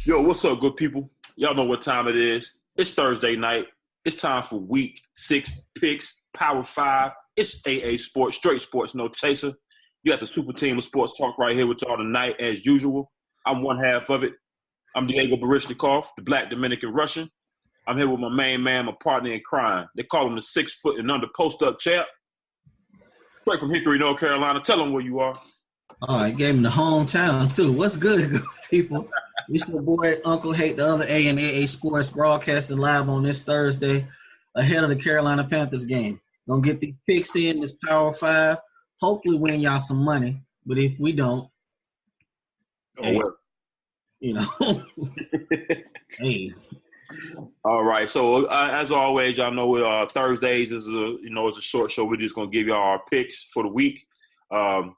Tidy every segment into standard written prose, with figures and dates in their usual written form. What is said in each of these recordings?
Yo, what's up, good people? Y'all know what time it is. It's Thursday night. It's time for Week 6 picks, Power 5. It's AA Sports, straight sports, no chaser. You got the super team of sports talk right here with y'all tonight, as usual. I'm one half of it. I'm Diego Barishnikov, the Black Dominican Russian. I'm here with my main man, my partner in crime. They call him the 6 foot and under post-up champ. Straight from Hickory, North Carolina. Tell them where you are. Oh, I gave him the hometown, too. What's good, good people? It's your boy, Uncle Hate, the other A and AA Sports, broadcasting live on this Thursday ahead of the Carolina Panthers game. Gonna get these picks in, this Power 5. Hopefully win y'all some money. But if we don't, you know, hey. All right. So as always, y'all know Thursdays is a short show. We're just gonna give y'all our picks for the week. Our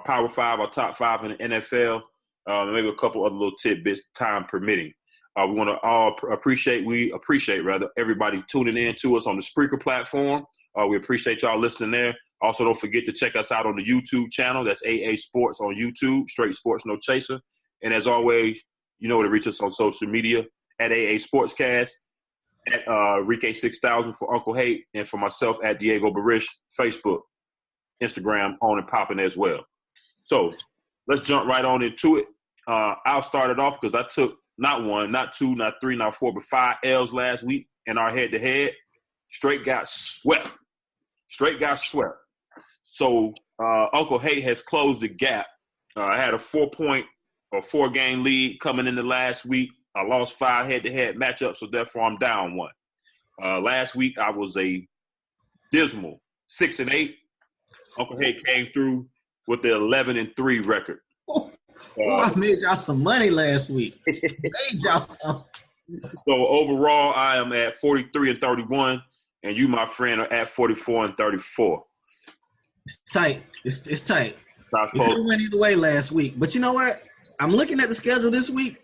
Power 5, our top 5 in the NFL. Maybe a couple other little tidbits, time permitting. We want to all appreciate everybody tuning in to us on the Spreaker platform. We appreciate y'all listening there. Also, don't forget to check us out on the YouTube channel. That's AA Sports on YouTube, straight sports, no chaser. And as always, you know where to reach us on social media at AA Sportscast, at Rike6000 for Uncle Hate, and for myself at Diego Barish, Facebook, Instagram, on and popping as well. So let's jump right on into it. I'll start it off because I took not 1, not 2, not 3, not 4, but 5 L's last week in our head-to-head. Straight got swept. So Uncle Hate has closed the gap. I had a 4-game lead coming into last week. I lost 5 head-to-head matchups, so therefore I'm down 1. Last week I was a dismal 6-8. Uncle Hate came through with the 11-3 record. I made y'all some money last week. So overall, I am at 43-31, and you, my friend, are at 44-34. It's tight. It's tight. It could have went either way last week. But you know what? I'm looking at the schedule this week.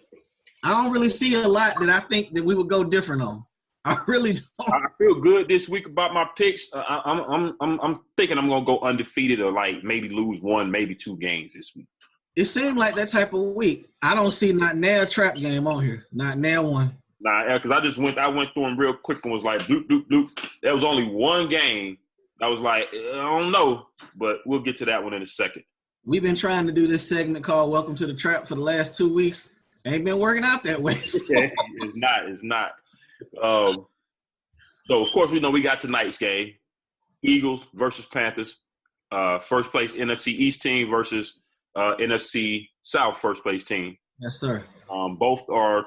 I don't really see a lot that I think that we would go different on. I really don't. I feel good this week about my picks. I'm thinking I'm gonna go undefeated or like maybe lose 1, maybe 2 games this week. It seemed like that type of week. I don't see not nail trap game on here. Not nail one. Nah, because I went through them real quick and was like, doop, doop, doop. There was only 1 game. I was like, I don't know, but we'll get to that one in a second. We've been trying to do this segment called Welcome to the Trap for the last 2 weeks. Ain't been working out that way. It's not. So, of course, we know we got tonight's game. Eagles versus Panthers. First place NFC East team versus NFC South first place team. Yes, sir. Both are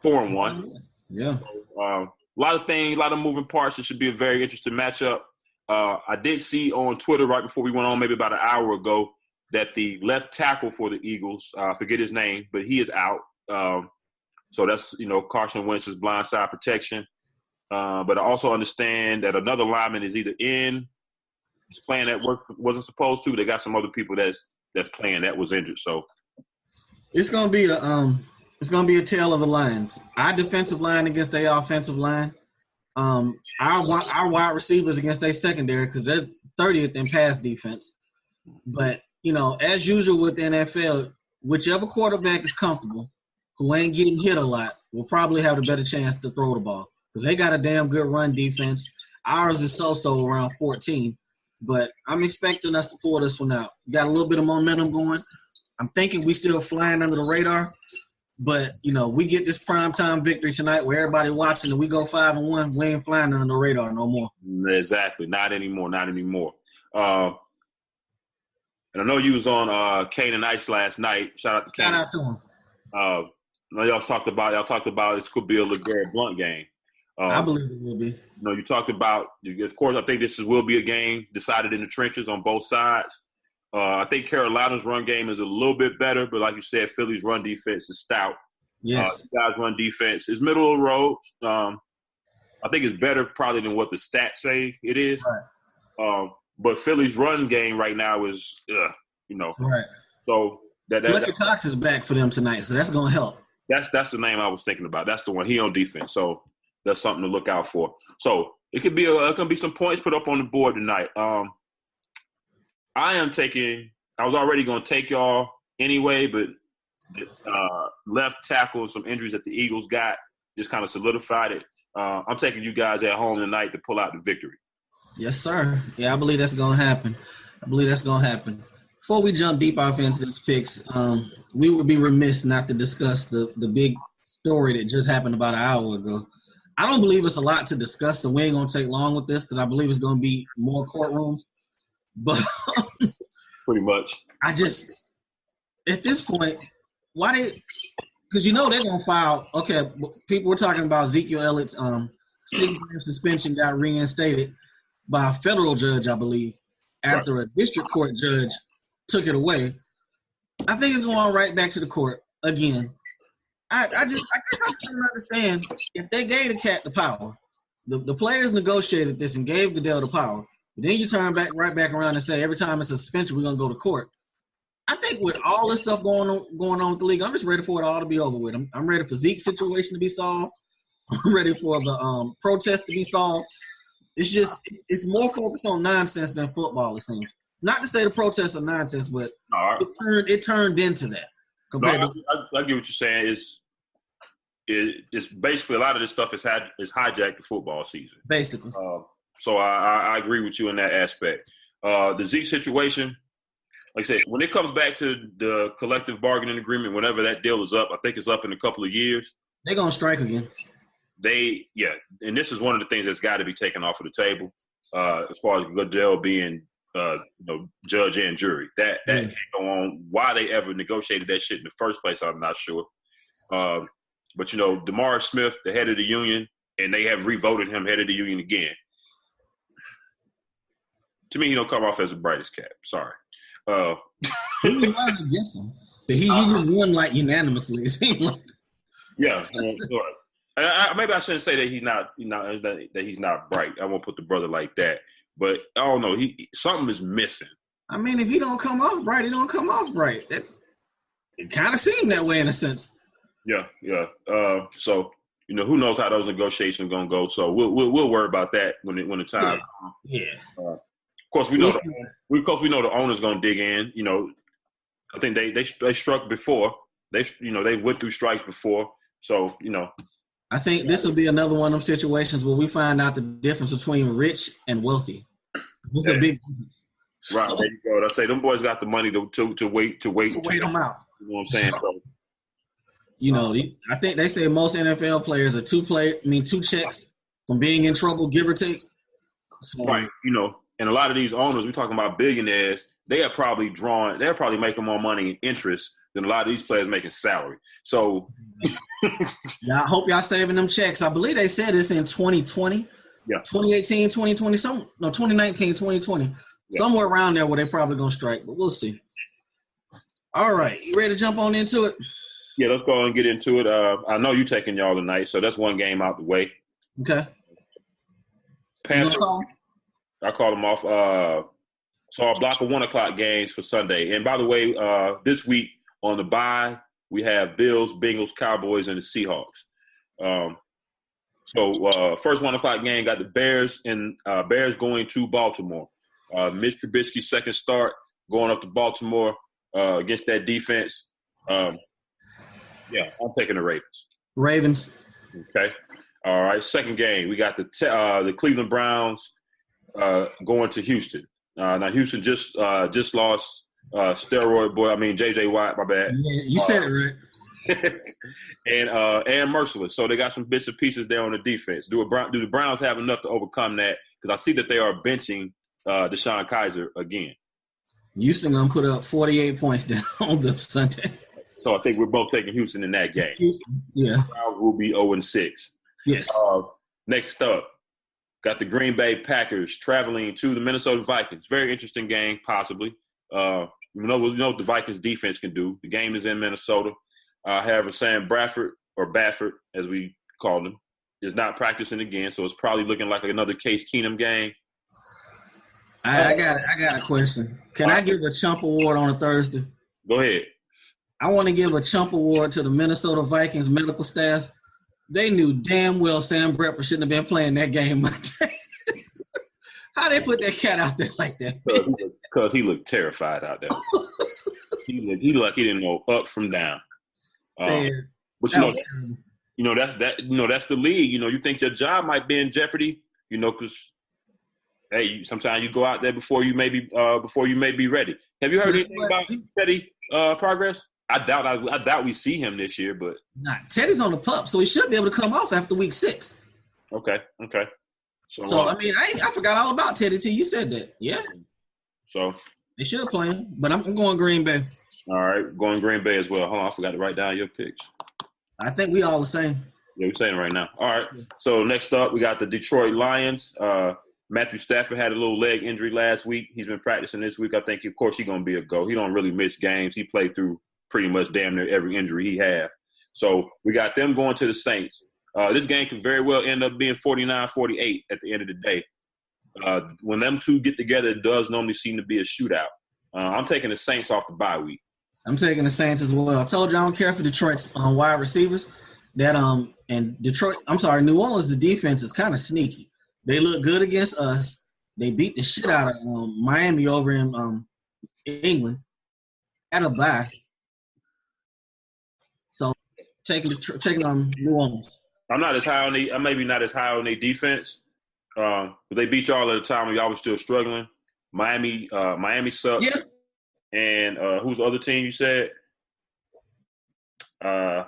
4-1. Yeah. A lot of moving parts. It should be a very interesting matchup. I did see on Twitter right before we went on, maybe about an hour ago, that the left tackle for the Eagles, I forget his name, but he is out. So that's, Carson Wentz's blindside protection. But I also understand that another lineman is either is playing that wasn't supposed to. They got some other people that's playing that was injured. So it's gonna be a tale of the lines. Our defensive line against their offensive line. Our wide receivers against their secondary because they're 30th in pass defense. But as usual with the NFL, whichever quarterback is comfortable, who ain't getting hit a lot, will probably have a better chance to throw the ball because they got a damn good run defense. Ours is so around 14, but I'm expecting us to pull this one out. We got a little bit of momentum going. I'm thinking we still flying under the radar, but we get this primetime victory tonight where everybody watching and we go 5-1. We ain't flying under the radar no more. Exactly, not anymore. And I know you was on Kane and Ice last night. Shout out to Kane. Shout out to him. Y'all talked about this could be a LeGarrette Blount game. I believe it will be. You talked about, of course, I think will be a game decided in the trenches on both sides. I think Carolina's run game is a little bit better, but like you said, Philly's run defense is stout. Yes. Guys' run defense is middle of the road. I think it's better probably than what the stats say it is. Right. But Philly's run game right now is, Right. So Fletcher Cox is back for them tonight, so that's going to help. That's the name I was thinking about. That's the one. He on defense, so that's something to look out for. So it could be some points put up on the board tonight. I was already going to take y'all anyway, but left tackle and some injuries that the Eagles got just kind of solidified it. I'm taking you guys at home tonight to pull out the victory. Yes, sir. Yeah, I believe that's going to happen. Before we jump deep off into this picks, we would be remiss not to discuss the big story that just happened about an hour ago. I don't believe it's a lot to discuss, so we ain't going to take long with this because I believe it's going to be more courtrooms. But pretty much. I just, at this point, why they – because they're going to file – okay, people were talking about Ezekiel Elliott's 6-game suspension got reinstated by a federal judge, I believe, after a district court judge took it away. I think it's going right back to the court again. I don't understand. If they gave the cat the power, the players negotiated this and gave Goodell the power, but then you turn right back around and say every time it's a suspension, we're going to go to court. I think with all this stuff going on with the league, I'm just ready for it all to be over with. I'm ready for Zeke's situation to be solved. I'm ready for the protest to be solved. It's more focused on nonsense than football, it seems. Not to say the protests are nonsense, but it turned into that. I get what you're saying. It's basically a lot of this stuff is hijacked the football season. Basically. So I agree with you in that aspect. The Zeke situation, like I said, when it comes back to the collective bargaining agreement, whenever that deal is up, I think it's up in a couple of years. They're going to strike again. And this is one of the things that's got to be taken off of the table as far as Goodell being judge and jury. That can't go on. Why they ever negotiated that shit in the first place, I'm not sure. But, DeMar Smith, the head of the union, and they have revoted him head of the union again. To me, he don't come off as the brightest cat. Sorry. He was running against him. But he just won, unanimously. It seemed like. Yeah. Maybe I shouldn't say that he's not bright. I won't put the brother like that. But I don't know. Something is missing. I mean, if he don't come off bright, he don't come off bright. It kind of seemed that way in a sense. Yeah. So who knows how those negotiations are gonna go? So we'll worry about that when the time comes. Yeah. Of course, we know the owner's gonna dig in. I think they struck before. They went through strikes before. So I think this will be another one of them situations where we find out the difference between rich and wealthy. It's a big difference. Right, there you go. I say them boys got the money to wait them out. You know what I'm saying? So, I think they say most NFL players are two checks from being in trouble, give or take. So, right, and a lot of these owners, we're talking about billionaires, they're probably making more money in interest than a lot of these players making salary. So I hope y'all saving them checks. I believe they said it's in 2020. Yeah. 2018, 2020, 2019, 2020. Yeah. Somewhere around there where they're probably going to strike, but we'll see. All right. You ready to jump on into it? Yeah, let's go and get into it. I know you're taking y'all tonight, so that's one game out the way. Okay. Panthers, I call them off. So I'll block of 1 o'clock games for Sunday. And by the way, this week on the bye, we have Bills, Bengals, Cowboys, and the Seahawks. So first 1 o'clock game got the Bears and Bears going to Baltimore. Mitch Trubisky's second start going up to Baltimore against that defense. I'm taking the Ravens. Ravens. Okay. All right. Second game, we got the Cleveland Browns going to Houston. Now Houston just lost steroid boy. I mean J.J. Watt. My bad. Yeah, you said it right. and merciless. So they got some bits and pieces there on the defense. Do the Browns have enough to overcome that? Because I see that they are benching Deshaun Kaiser again. Houston gonna put up 48 points down on the Sunday. So I think we're both taking Houston in that game. Houston, yeah. Browns will be 0-6. Yes. Next up, got the Green Bay Packers traveling to the Minnesota Vikings. Very interesting game, possibly. We know what the Vikings defense can do. The game is in Minnesota. However, Sam Bradford, or Baffert, as we call him, is not practicing again, so it's probably looking like another Case Keenum game. I got a question. Can I give a Chump Award on a Thursday? Go ahead. I want to give a Chump Award to the Minnesota Vikings medical staff. They knew damn well Sam Bradford shouldn't have been playing that game Monday. How they put that cat out there like that? Because he looked terrified out there. He looked like he didn't know up from down. But that's the league. You think your job might be in jeopardy. Because hey, sometimes you go out there before you may be ready. Have you heard anything about Teddy progress? I doubt we see him this year, but Teddy's on the pup, so he should be able to come off after week 6. Okay. So I mean, I forgot all about Teddy till you said that. Yeah. So they should play him, but I'm going Green Bay. All right, going Green Bay as well. Hold on, I forgot to write down your picks. I think we all the same. Yeah, we're saying it right now. All right. So next up, we got the Detroit Lions. Matthew Stafford had a little leg injury last week. He's been practicing this week. I think, of course, he's going to be a go. He don't really miss games. He played through pretty much damn near every injury he had. So we got them going to the Saints. This game could very well end up being 49-48 at the end of the day. When them two get together, it does normally seem to be a shootout. I'm taking the Saints off the bye week. I'm taking the Saints as well. I told you I don't care for Detroit's wide receivers. New Orleans, the defense is kind of sneaky. They look good against us. They beat the shit out of Miami over in England at a bye. So taking New Orleans. I'm maybe not as high on their defense. But they beat y'all at a time when y'all was still struggling. Miami sucks. Yeah. And who's the other team you said? I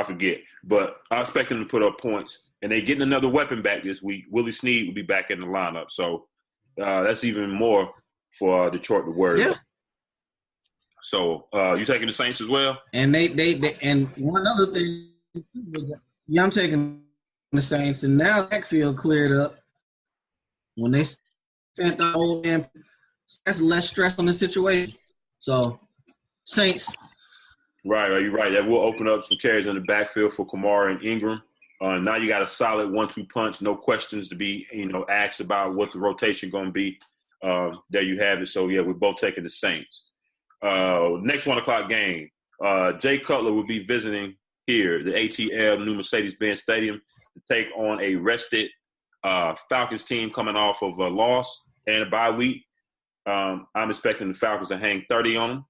forget. But I expect them to put up points. And they're getting another weapon back this week. Willie Snead will be back in the lineup. So that's even more for Detroit to worry about. So you taking the Saints as well? And they and one other thing, yeah, I'm taking the Saints. And now backfield cleared up. When they sent the whole man, that's less stress on the situation. So, Saints. Right, you're right. That will open up some carries in the backfield for Kamara and Ingram. Now you got a solid 1-2 punch. No questions to be, asked about what the rotation going to be. There you have it. So, yeah, we're both taking the Saints. Next 1 o'clock game, Jay Cutler will be visiting here, the ATL New Mercedes-Benz Stadium, to take on a rested Falcons team coming off of a loss and a bye week. I'm expecting the Falcons to hang 30 on them.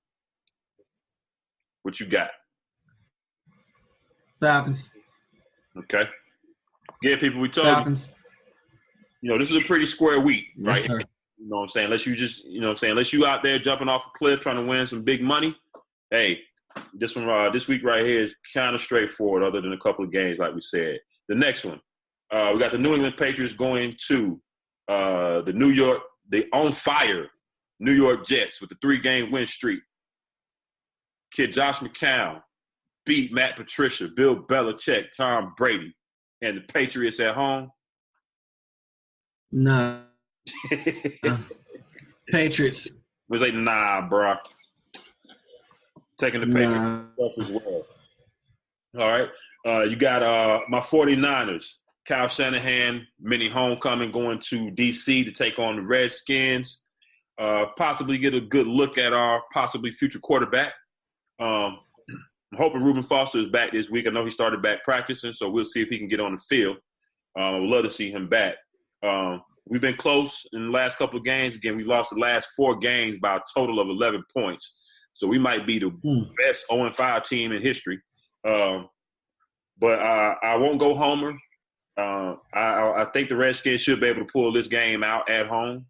What you got? Falcons. Okay. Yeah, people, we told Falcons. This is a pretty square week, right? Yes, sir. You know what I'm saying? Unless you out there jumping off a cliff trying to win some big money, hey, this week right here is kind of straightforward other than a couple of games like we said. The next one, we got the New England Patriots going to the on fire New York Jets with the 3-game win streak. Kid Josh McCown beat Matt Patricia, Bill Belichick, Tom Brady, and the Patriots at home. Nah. Patriots. Was like, nah, bro. Taking the Patriots stuff as well. All right. You got my 49ers. Kyle Shanahan, mini homecoming, going to D.C. to take on the Redskins. Possibly get a good look at our possibly future quarterback. I'm hoping Reuben Foster is back this week. I know he started back practicing, so we'll see if he can get on the field. I would love to see him back. We've been close in the last couple of games. Again, we lost the last 4 games by a total of 11 points. So we might be the best 0-5 team in history. But I won't go homer. I think the Redskins should be able to pull this game out at home.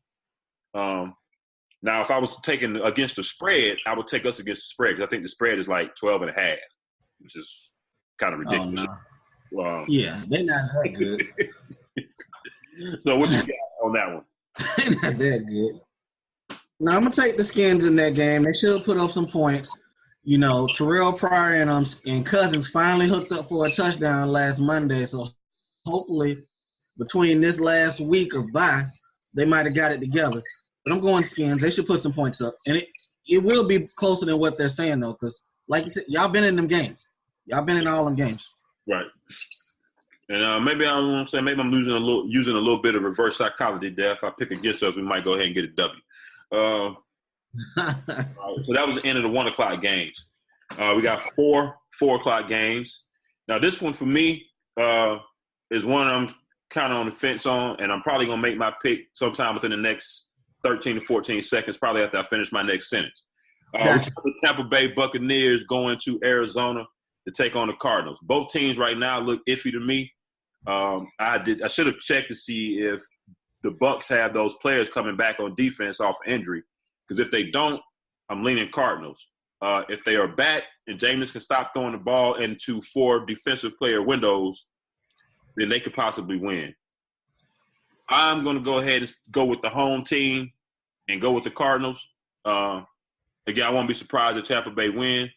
Now, if I was taking against the spread, I would take us against the spread because I think the spread is like 12.5, which is kind of ridiculous. Oh, no. Yeah, they're not that good. So what you got on that one? They're not that good. No, I'm going to take the Skins in that game. They should put up some points. Terrell Pryor and Cousins finally hooked up for a touchdown last Monday. So hopefully between this last week of bye, they might have got it together. But I'm going Skins. They should put some points up. And it will be closer than what they're saying, though, because, like you said, y'all been in them games. Y'all been in all them games. Right. And maybe I'm using a little bit of reverse psychology there. If I pick against us, we might go ahead and get a W. So that was the end of the 1 o'clock games. We got 4 o'clock games. Now, this one for me is one I'm kind of on the fence on, and I'm probably going to make my pick sometime within the next 13 to 14 seconds, probably after I finish my next sentence. Gotcha. The Tampa Bay Buccaneers going to Arizona to take on the Cardinals. Both teams right now look iffy to me. I should have checked to see if the Bucs have those players coming back on defense off injury. Because if they don't, I'm leaning Cardinals. If they are back and Jameis can stop throwing the ball into 4 defensive player windows, then they could possibly win. I'm going to go ahead and go with the home team and go with the Cardinals. Again, I won't be surprised if Tampa Bay win.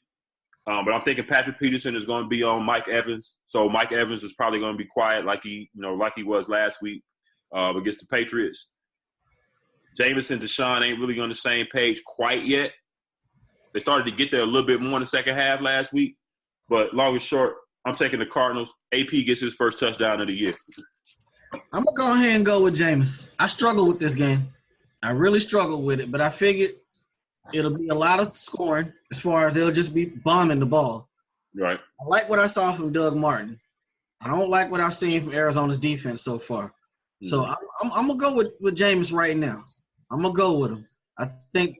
But I'm thinking Patrick Peterson is going to be on Mike Evans. So Mike Evans is probably going to be quiet like he was last week against the Patriots. Jameis and Deshaun ain't really on the same page quite yet. They started to get there a little bit more in the second half last week. But long and short, I'm taking the Cardinals. AP gets his first touchdown of the year. I'm going to go ahead and go with Jameis. I struggle with this game. I really struggle with it, but I figured it'll be a lot of scoring as far as they'll just be bombing the ball. Right. I like what I saw from Doug Martin. I don't like what I've seen from Arizona's defense so far. Mm-hmm. So I'm going to go with Jameis right now. I'm going to go with him. I think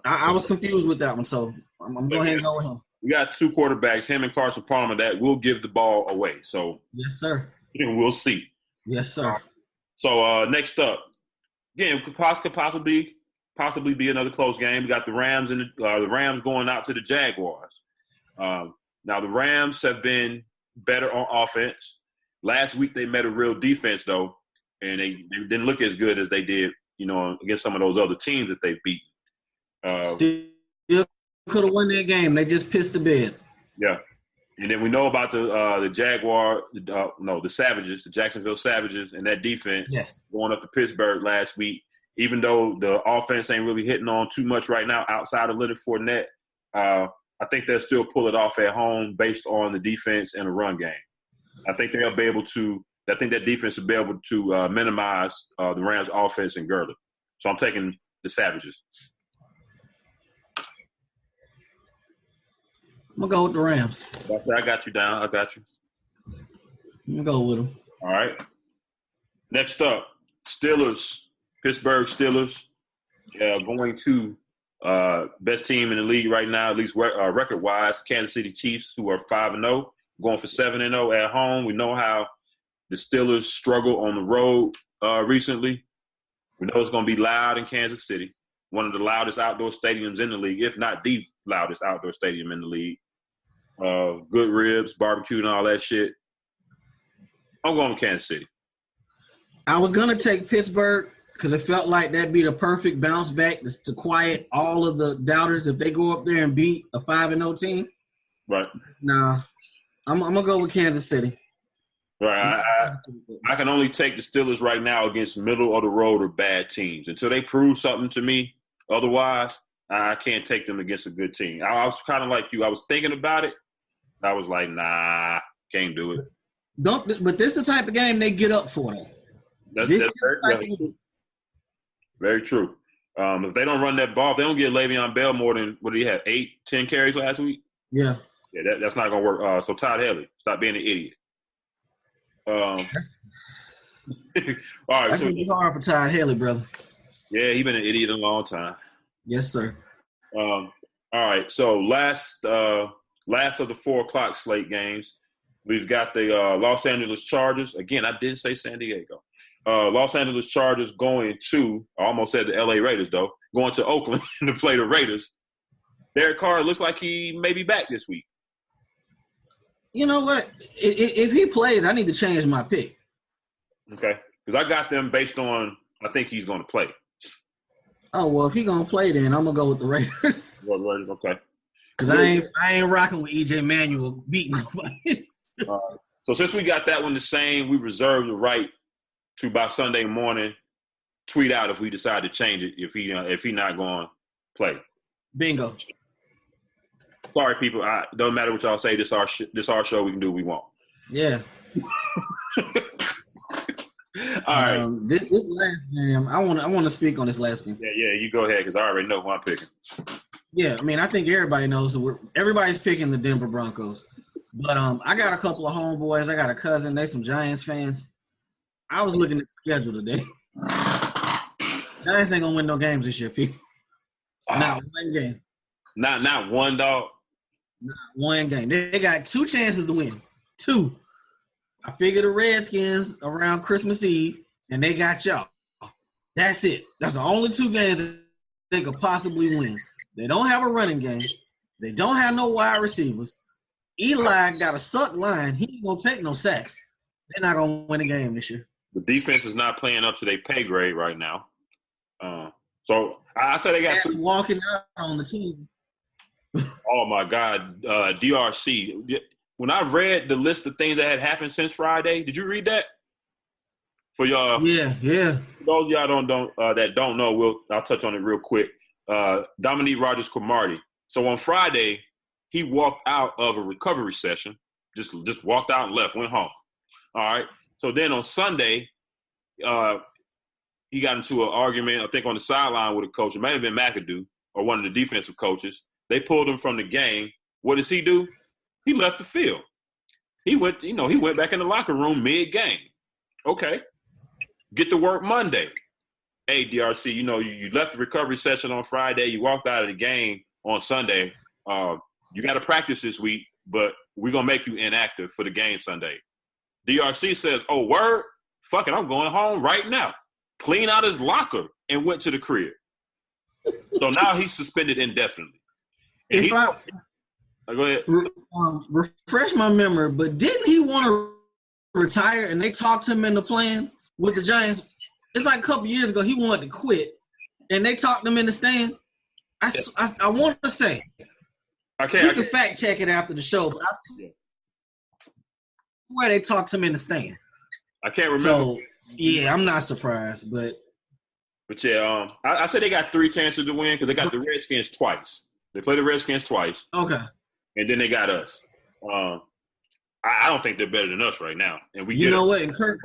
I was confused with that one, so I'm going to go ahead and go with him. We got 2 quarterbacks, him and Carson Palmer, that will give the ball away. So yes, sir. We'll see. Yes, sir. So next up, again, could possibly be another close game. We got the Rams and the Rams going out to the Jaguars. Now the Rams have been better on offense. Last week they met a real defense though, and they didn't look as good as they did, against some of those other teams that they beat. Still could have won that game. They just pissed the bed. Yeah. And then we know about the the Savages, the Jacksonville Savages, and that defense going up to Pittsburgh last week. Even though the offense ain't really hitting on too much right now outside of Leonard Fournette, I think they'll still pull it off at home based on the defense and the run game. I think they'll be able to – I think that defense will be able to minimize the Rams' offense and girdle. So I'm taking the Savages. I'm going to go with the Rams. I got you down. I got you. I'm going to go with them. All right. Next up, Steelers. Pittsburgh Steelers going to best team in the league right now, at least record-wise, Kansas City Chiefs, who are 5-0, going for 7-0 at home. We know how the Steelers struggle on the road recently. We know it's going to be loud in Kansas City, one of the loudest outdoor stadiums in the league, if not the loudest outdoor stadium in the league. Good ribs, barbecue, and all that shit. I'm going with Kansas City. I was going to take Pittsburgh because it felt like that'd be the perfect bounce back to quiet all of the doubters if they go up there and beat a 5-0 team. Right. Nah, I'm going to go with Kansas City. Right. I can only take the Steelers right now against middle of the road or bad teams. Until they prove something to me otherwise, I can't take them against a good team. I was kind of like you. I was thinking about it. I was like, nah, can't do it. But this is the type of game they get up for. That's very true. If they don't run that ball, if they don't get Le'Veon Bell more than, what did he have, 8-10 carries last week? Yeah. Yeah, that's not going to work. So Todd Haley, stop being an idiot. All right. That's going to be hard for Todd Haley, brother. Yeah, he's been an idiot a long time. Yes, sir. All right. So last of the 4:00 slate games, we've got the Los Angeles Chargers. Again, I didn't say San Diego. Los Angeles Chargers going to, I almost said the LA Raiders, though, going to Oakland to play the Raiders. Derek Carr looks like he may be back this week. You know what? If he plays, I need to change my pick. Okay. Because I got them based on, I think he's going to play. Oh, well, if he's going to play, then I'm going to go with the Raiders. Okay. Because I ain't rocking with E.J. Manuel beating nobody. So since we got that one the same, we reserve the right to, by Sunday morning, tweet out if we decide to change it if he not going to play. Bingo. Sorry, people. Doesn't matter what y'all say. This our show. We can do what we want. Yeah. All right. This last game, I want to speak on this last game. Yeah. You go ahead because I already know who I'm picking. Yeah, I mean, I think everybody knows that everybody's picking the Denver Broncos. But I got a couple of homeboys. I got a cousin. They some Giants fans. I was looking at the schedule today. Giants ain't gonna win no games this year, people. Not one game. Not one, dog. One game. They got 2 chances to win. 2. I figure the Redskins around Christmas Eve, and they got y'all. That's it. That's the only 2 games that they could possibly win. They don't have a running game. They don't have no wide receivers. Eli got a suck line. He ain't going to take no sacks. They're not going to win a game this year. The defense is not playing up to their pay grade right now. So I said they got – walking out on the team. Oh, my God. DRC. When I read the list of things that had happened since Friday, did you read that? For y'all, yeah. For those of y'all that don't know, I'll touch on it real quick. Dominique Rodgers-Cromartie. So on Friday, he walked out of a recovery session, just walked out and left, went home. All right. So then on Sunday, he got into an argument, I think, on the sideline with a coach. It might have been McAdoo or one of the defensive coaches. They pulled him from the game. What does he do? He left the field. He went back in the locker room mid-game. Okay. Get to work Monday. Hey, DRC, you left the recovery session on Friday. You walked out of the game on Sunday. You got to practice this week, but we're going to make you inactive for the game Sunday. DRC says, oh, word? Fuck it, I'm going home right now. Clean out his locker and went to the crib. So now he's suspended indefinitely. Go ahead. Refresh my memory, but didn't he want to retire and they talked him into playing with the Giants? It's like a couple years ago he wanted to quit and they talked him in the stand. I want to say, we can fact check it after the show, but I swear they talked him in the stand. I can't remember. So, yeah, I'm not surprised, but yeah, I said they got 3 chances to win because they got the Redskins twice. They played the Redskins twice. Okay. And then they got us. I don't think they're better than us right now. And you know what? And Kirk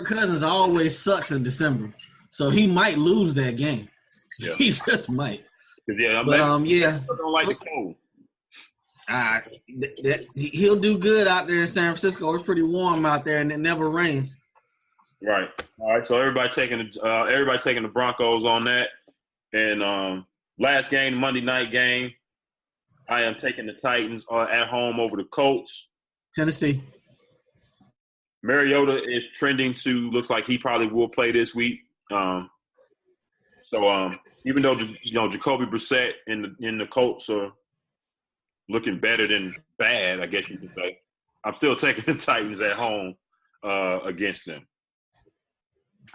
Cousins always sucks in December, so he might lose that game. Yeah. He just might. Yeah, don't like the cold. He'll do good out there in San Francisco. It's pretty warm out there, and it never rains. Right. All right. So everybody taking the Broncos on that, and last game, Monday night game, I am taking the Titans at home over the Colts. Tennessee. Mariota is trending to looks like he probably will play this week. Even though Jacoby Brissett and the Colts are looking better than bad, I guess you could say, I'm still taking the Titans at home against them.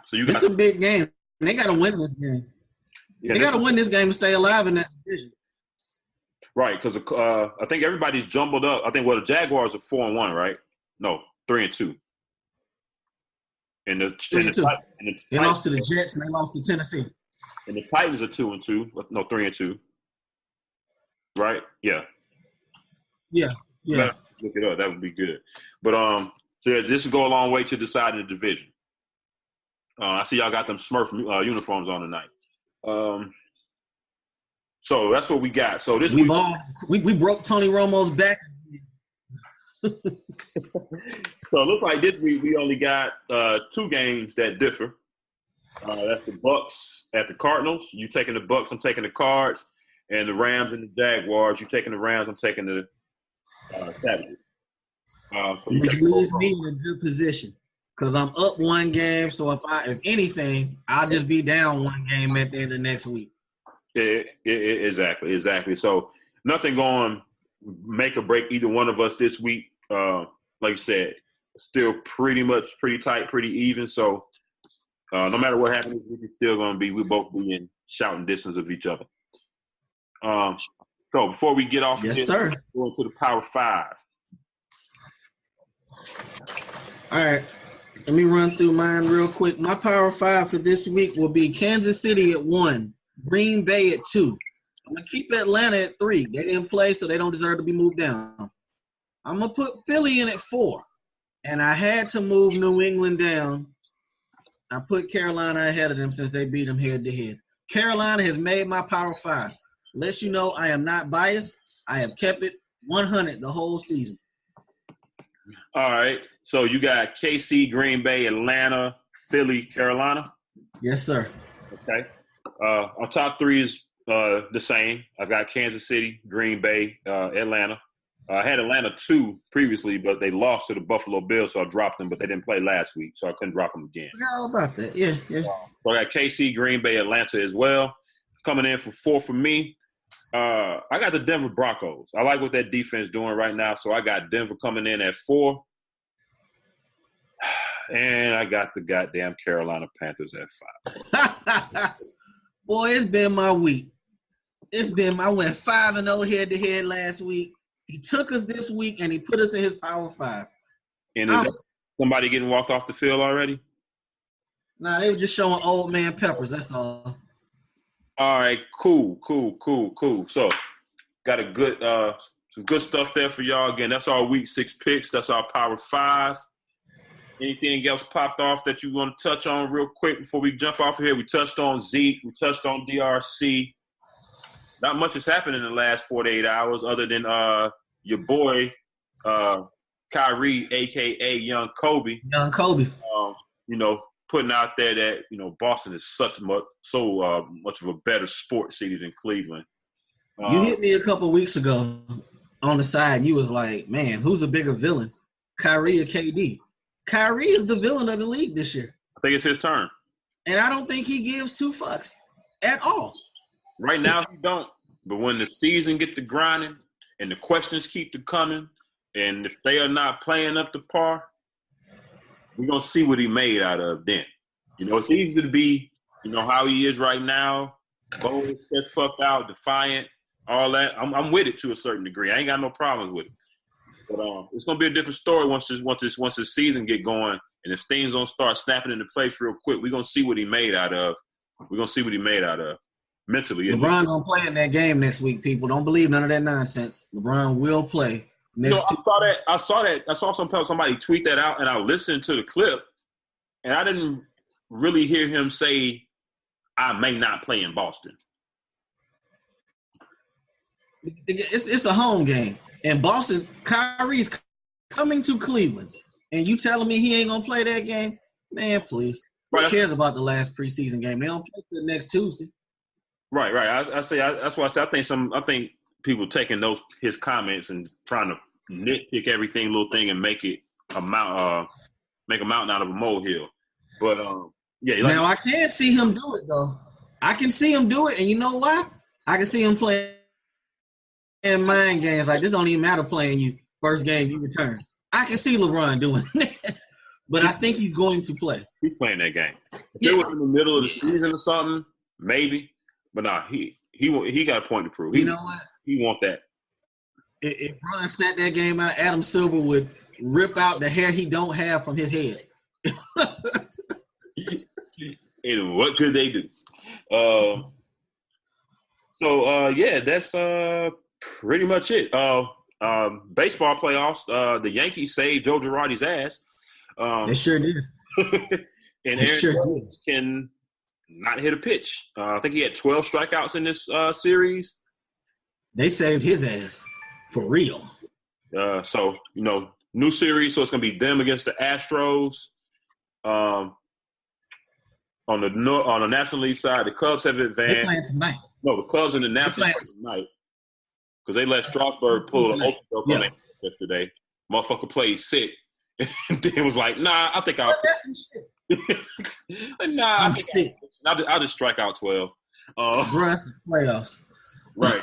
So it's a big game. They got to win this game. Yeah, they got to win this game to stay alive in that division. Right, because I think everybody's jumbled up. I think the Jaguars are 4-1, right? No, 3-2. And they lost to the Jets and they lost to Tennessee. And the Titans are 2-2. No, 3-2. Right? Yeah. Yeah. Look it up. That would be good. But this will go a long way to deciding the division. I see y'all got them Smurf uniforms on tonight. So that's what we got. So this week we broke Tony Romo's back. So it looks like this week we only got 2 games that differ. That's the Bucks at the Cardinals. You taking the Bucks, I'm taking the Cards, and the Rams and the Jaguars. You taking the Rams, I'm taking the Savages. Which leaves me in a good position because I'm up 1 game. So if anything, I'll just be down 1 game at the end of next week. Exactly. So nothing going to make or break either one of us this week. Like you said, still pretty tight, pretty even. So no matter what happens, we're still going to we both be in shouting distance of each other. So before we get off, yes, sir. Going to the Power 5. All right. Let me run through mine real quick. My Power 5 for this week will be Kansas City at 1, Green Bay at 2. I'm going to keep Atlanta at 3. They didn't play, so they don't deserve to be moved down. I'm going to put Philly in at 4. And I had to move New England down. I put Carolina ahead of them since they beat them head-to-head. Carolina has made my Power 5. Lets you know I am not biased. I have kept it 100 the whole season. All right. So you got KC, Green Bay, Atlanta, Philly, Carolina? Yes, sir. Okay. Our top 3 is The same. I've got Kansas City, Green Bay, Atlanta. I had Atlanta 2 previously, but they lost to the Buffalo Bills, so I dropped them, but they didn't play last week, so I couldn't drop them again. How about that? Yeah. So I got KC, Green Bay, Atlanta as well. Coming in for 4 for me. I got the Denver Broncos. I like what that defense doing right now, so I got Denver coming in at 4. And I got the goddamn Carolina Panthers at 5. Boy, it's been my week. I went 5-0 head-to-head last week. He took us this week, and he put us in his Power 5. And is that somebody getting walked off the field already? Nah, they were just showing old man peppers, that's all. All right, cool. So, got a good some good stuff there for y'all. Again, that's our Week 6 picks. That's our Power 5. Anything else popped off that you want to touch on real quick before we jump off of here? We touched on Zeke. We touched on DRC. Not much has happened in the last 48 hours other than your boy Kyrie, a.k.a. Young Kobe. Young Kobe. Putting out there that, Boston is so much of a better sports city than Cleveland. You hit me a couple weeks ago on the side. You was like, man, who's a bigger villain, Kyrie or KD? Kyrie is the villain of the league this year. I think it's his turn. And I don't think he gives 2 fucks at all. Right now he don't. But when the season get to grinding and the questions keep to coming, and if they are not playing up to par, we're going to see what he made out of then. It's easy to be, how he is right now, bold, chest puffed out, defiant, all that. I'm with it to a certain degree. I ain't got no problems with it. But it's going to be a different story once this season get going, and if things don't start snapping into place real quick, we're going to see what he made out of. We're going to see what he made out of mentally. LeBron going to play in that game next week, people. Don't believe none of that nonsense. LeBron will play. I saw that. I saw somebody tweet that out, and I listened to the clip, and I didn't really hear him say, "I may not play in Boston." It's a home game, and Boston. Kyrie's coming to Cleveland, and you telling me he ain't gonna play that game? Man, please. Who cares about the last preseason game? They don't play till next Tuesday. Right. That's why I say I think people taking his comments and trying to nitpick every little thing and make it make a mountain out of a molehill. But now I can't see him do it though. I can see him do it, and you know what? I can see him playing mind games like this. Don't even matter playing you first game you return. I can see LeBron doing that, but I think he's going to play. He's playing that game. If it was in the middle of the season or something, maybe. But nah, he got a point to prove. You know what? He want that. If Bron sat that game out, Adam Silver would rip out the hair he don't have from his head. And what could they do? That's pretty much it. Baseball playoffs. The Yankees saved Joe Girardi's ass. They sure did. And Aaron Judge can not hit a pitch. I think he had 12 strikeouts in this series. They saved his ass for real. New series, so it's going to be them against the Astros. On the National League side, the Cubs have advanced. They're playing tonight. No, the Cubs and the Nationals play tonight because they let Strasburg pull an open joke on yesterday. Motherfucker played sick. And then was like, nah, I think I'll – that's some shit. Nah, I'm sick. I'll just strike out 12. Bro, that's the playoffs. Right.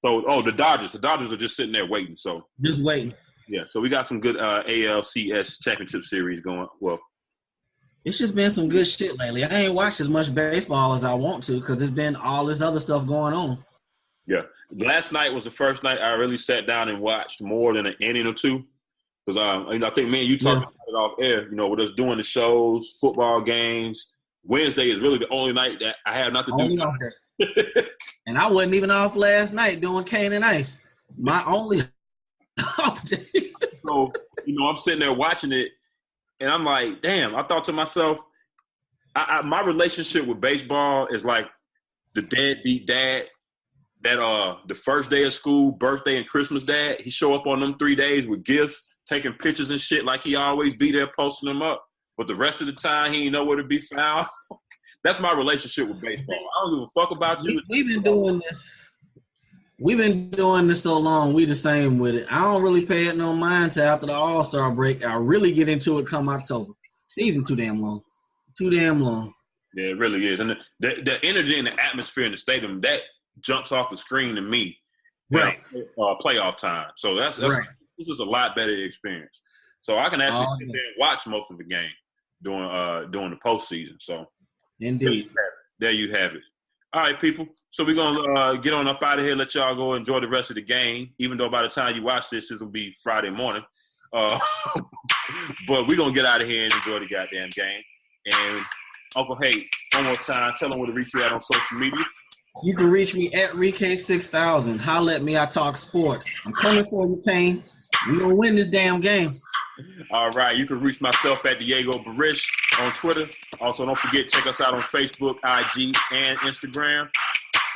So, the Dodgers. The Dodgers are just sitting there waiting. So just waiting. Yeah, so we got some good ALCS championship series going. Well, it's just been some good shit lately. I ain't watched as much baseball as I want to because there's been all this other stuff going on. Yeah. Last night was the first night I really sat down and watched more than an inning or two. Because I think me and you talked about it off air, with us doing the shows, football games. Wednesday is really the only night that I have nothing to do. And I wasn't even off last night doing Cane and Ice. My only off day. So, I'm sitting there watching it, and I'm like, damn, I thought to myself, my relationship with baseball is like the deadbeat dad that the first day of school, birthday, and Christmas dad, he show up on them 3 days with gifts, taking pictures and shit like he always be there posting them up. But the rest of the time, he ain't know where to be found. That's my relationship with baseball. I don't give a fuck about you. We've been doing this. We've been doing this so long. We the same with it. I don't really pay it no mind till after the All-Star break. I really get into it come October. Season too damn long. Too damn long. Yeah, it really is. And the energy and the atmosphere in the stadium, that jumps off the screen to me. Right. Playoff time. So that's right. This is a lot better experience. So I can actually sit there and watch most of the game during the postseason. So indeed. There you have it. All right, people. So we're gonna get on up out of here. Let y'all go enjoy the rest of the game. Even though by the time you watch this, it'll be Friday morning. But we're gonna get out of here and enjoy the goddamn game. And Uncle Hate, one more time, tell them where to reach you at on social media. You can reach me at ReK6000. Holla at me. I talk sports. I'm coming for you, Kane. We gonna win this damn game. All right. You can reach myself at Diego Barish on Twitter. Also, don't forget, check us out on Facebook, IG, and Instagram.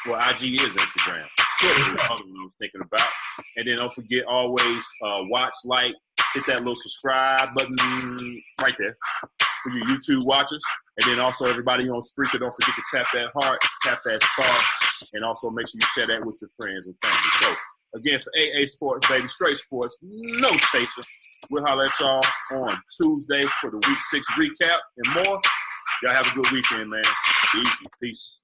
Well, IG is Instagram. Twitter is the other one I was thinking about. And then don't forget, always watch, like, hit that little subscribe button right there for your YouTube watchers. And then also everybody on Spreaker, don't forget to tap that heart, tap that star, and also make sure you share that with your friends and family. So, again, for AA Sports, baby, straight sports, no chaser. We'll holler at y'all on Tuesday for the Week 6 recap and more. Y'all have a good weekend, man. Easy. Peace.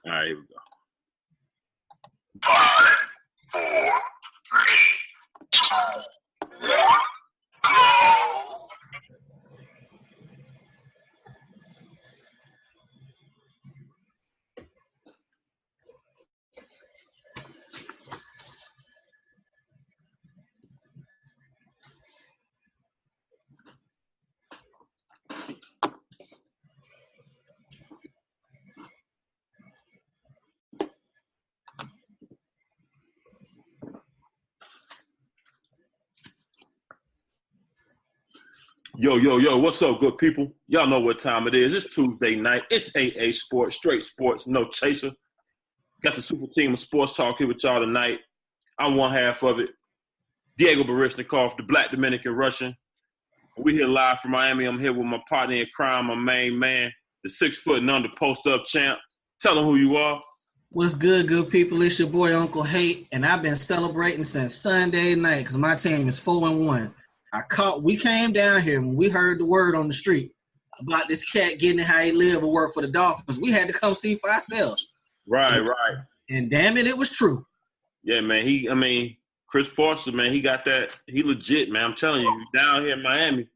All right, here we go. 5, 4, 3, 2, 1, go! Yo, what's up, good people? Y'all know what time it is. It's Tuesday night. It's AA Sports, straight sports, no chaser. Got the super team of sports talk here with y'all tonight. I'm one half of it. Diego Barishnikov, the Black Dominican Russian. We here live from Miami. I'm here with my partner in crime, my main man, the 6 foot and under post-up champ. Tell them who you are. What's good people? It's your boy Uncle Hate, and I've been celebrating since Sunday night because my team is 4-1. We came down here when we heard the word on the street about this cat getting how he live and work for the Dolphins. We had to come see for ourselves. Right. And damn it was true. Yeah, man. Chris Foster, man, he got that. He legit, man. I'm telling you, down here in Miami,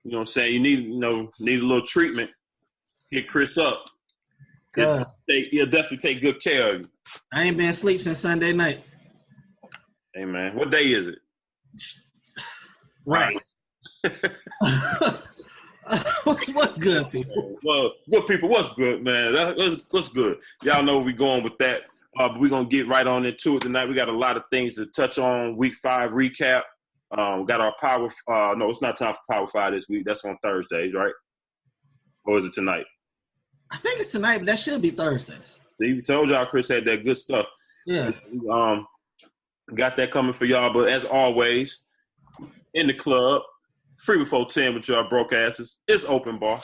you know what I'm saying? You need a little treatment. Hit Chris up. He'll definitely take good care of you. I ain't been asleep since Sunday night. Hey, man. What day is it? Right. What's good, people? Well, good people, what's good, man? What's good? Y'all know where we going with that. But we're going to get right on into it tonight. We got a lot of things to touch on. Week 5 recap. We got our Power no, it's not time for Power 5 this week. That's on Thursdays, right? Or is it tonight? I think it's tonight, but that should be Thursdays. See, we told y'all Chris had that good stuff. Yeah. Got that coming for y'all. But as always, in the club, free before 10 with y'all broke asses. It's open bar.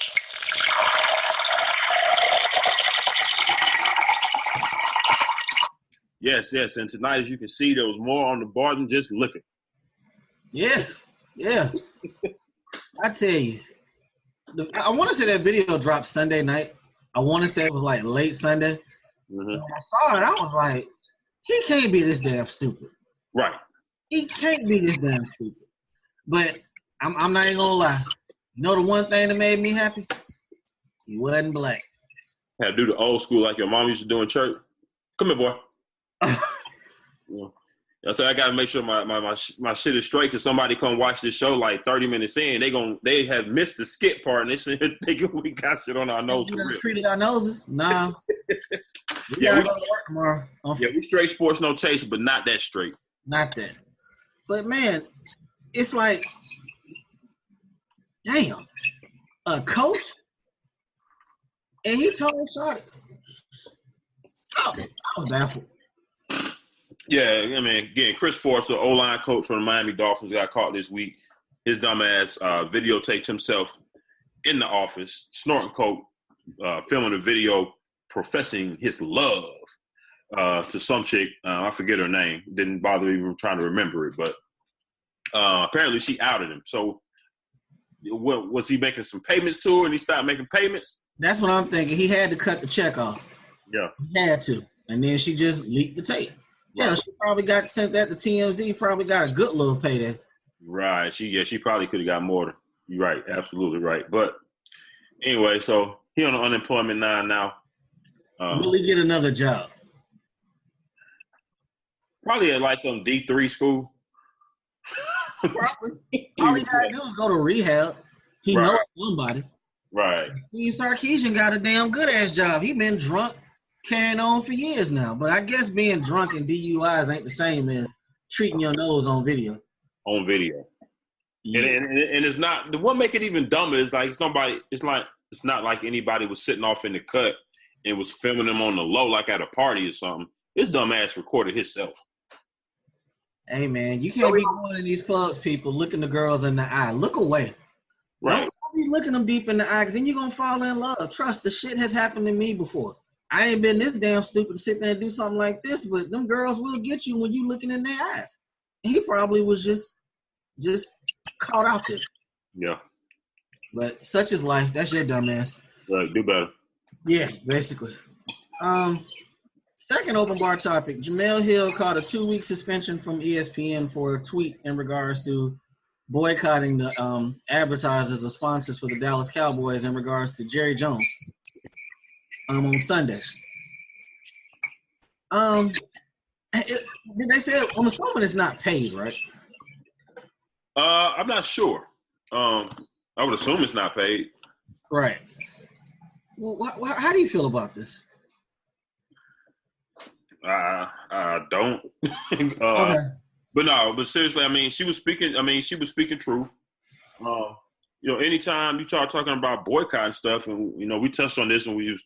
Yes. And tonight, as you can see, there was more on the bar than just liquor. Yeah. I tell you. I want to say that video dropped Sunday night. I want to say it was like late Sunday. Mm-hmm. When I saw it, I was like, he can't be this damn stupid. Right. He can't be this damn stupid. But I'm not even going to lie. You know the one thing that made me happy? He wasn't black. Had to do the old school like your mom used to do in church. Come here, boy. I said I gotta make sure my shit is straight because somebody come watch this show like 30 minutes in, they have missed the skit part and they thinking we got shit on our nose. We treated our noses? Nah. we gotta go to work tomorrow. We straight sports, no chaser, but not that straight. Not that. But man, it's like, damn, a coach, and he told Shawty. Oh, I was baffled. Yeah, I mean, again, Chris Foster, O-line coach for the Miami Dolphins, got caught this week. His dumb ass videotaped himself in the office, snorting coke, filming a video professing his love to some chick. I forget her name. Didn't bother even trying to remember it, but apparently she outed him. So what, was he making some payments to her and he stopped making payments? That's what I'm thinking. He had to cut the check off. Yeah. He had to. And then she just leaked the tape. Yeah, she probably got sent that to TMZ. Probably got a good little payday. Right. She probably could have got more. You're right. Absolutely right. But anyway, so he on the unemployment now. Will he get another job? Probably at like some D3 school. Probably. All he gotta do is go to rehab. He knows somebody. Right. Steve Sarkisian got a damn good ass job. He been drunk, carrying on for years now. But I guess being drunk and DUIs ain't the same as treating your nose on video. On video. Yeah. And it's not, the one make it even dumber is like it's not like anybody was sitting off in the cut and was filming them on the low like at a party or something. This dumbass recorded himself. Hey man, you can't be going in these clubs, people, looking the girls in the eye. Look away. Right. Don't be looking them deep in the eye, because then you're gonna fall in love. Trust, the shit has happened to me before. I ain't been this damn stupid to sit there and do something like this, but them girls will get you when you looking in their eyes. And he probably was just caught out there. Yeah. But such is life. That's your dumbass. Right. Do better. Yeah, basically. Second open bar topic. Jamel Hill caught a 2-week suspension from ESPN for a tweet in regards to boycotting the advertisers or sponsors for the Dallas Cowboys in regards to Jerry Jones on Sunday. They said, I'm assuming it's not paid, right? I'm not sure. I would assume it's not paid. Right. Well, how do you feel about this? I don't. Okay. But seriously, I mean, she was speaking truth. Anytime you start talking about boycott stuff, and we touched on this when we used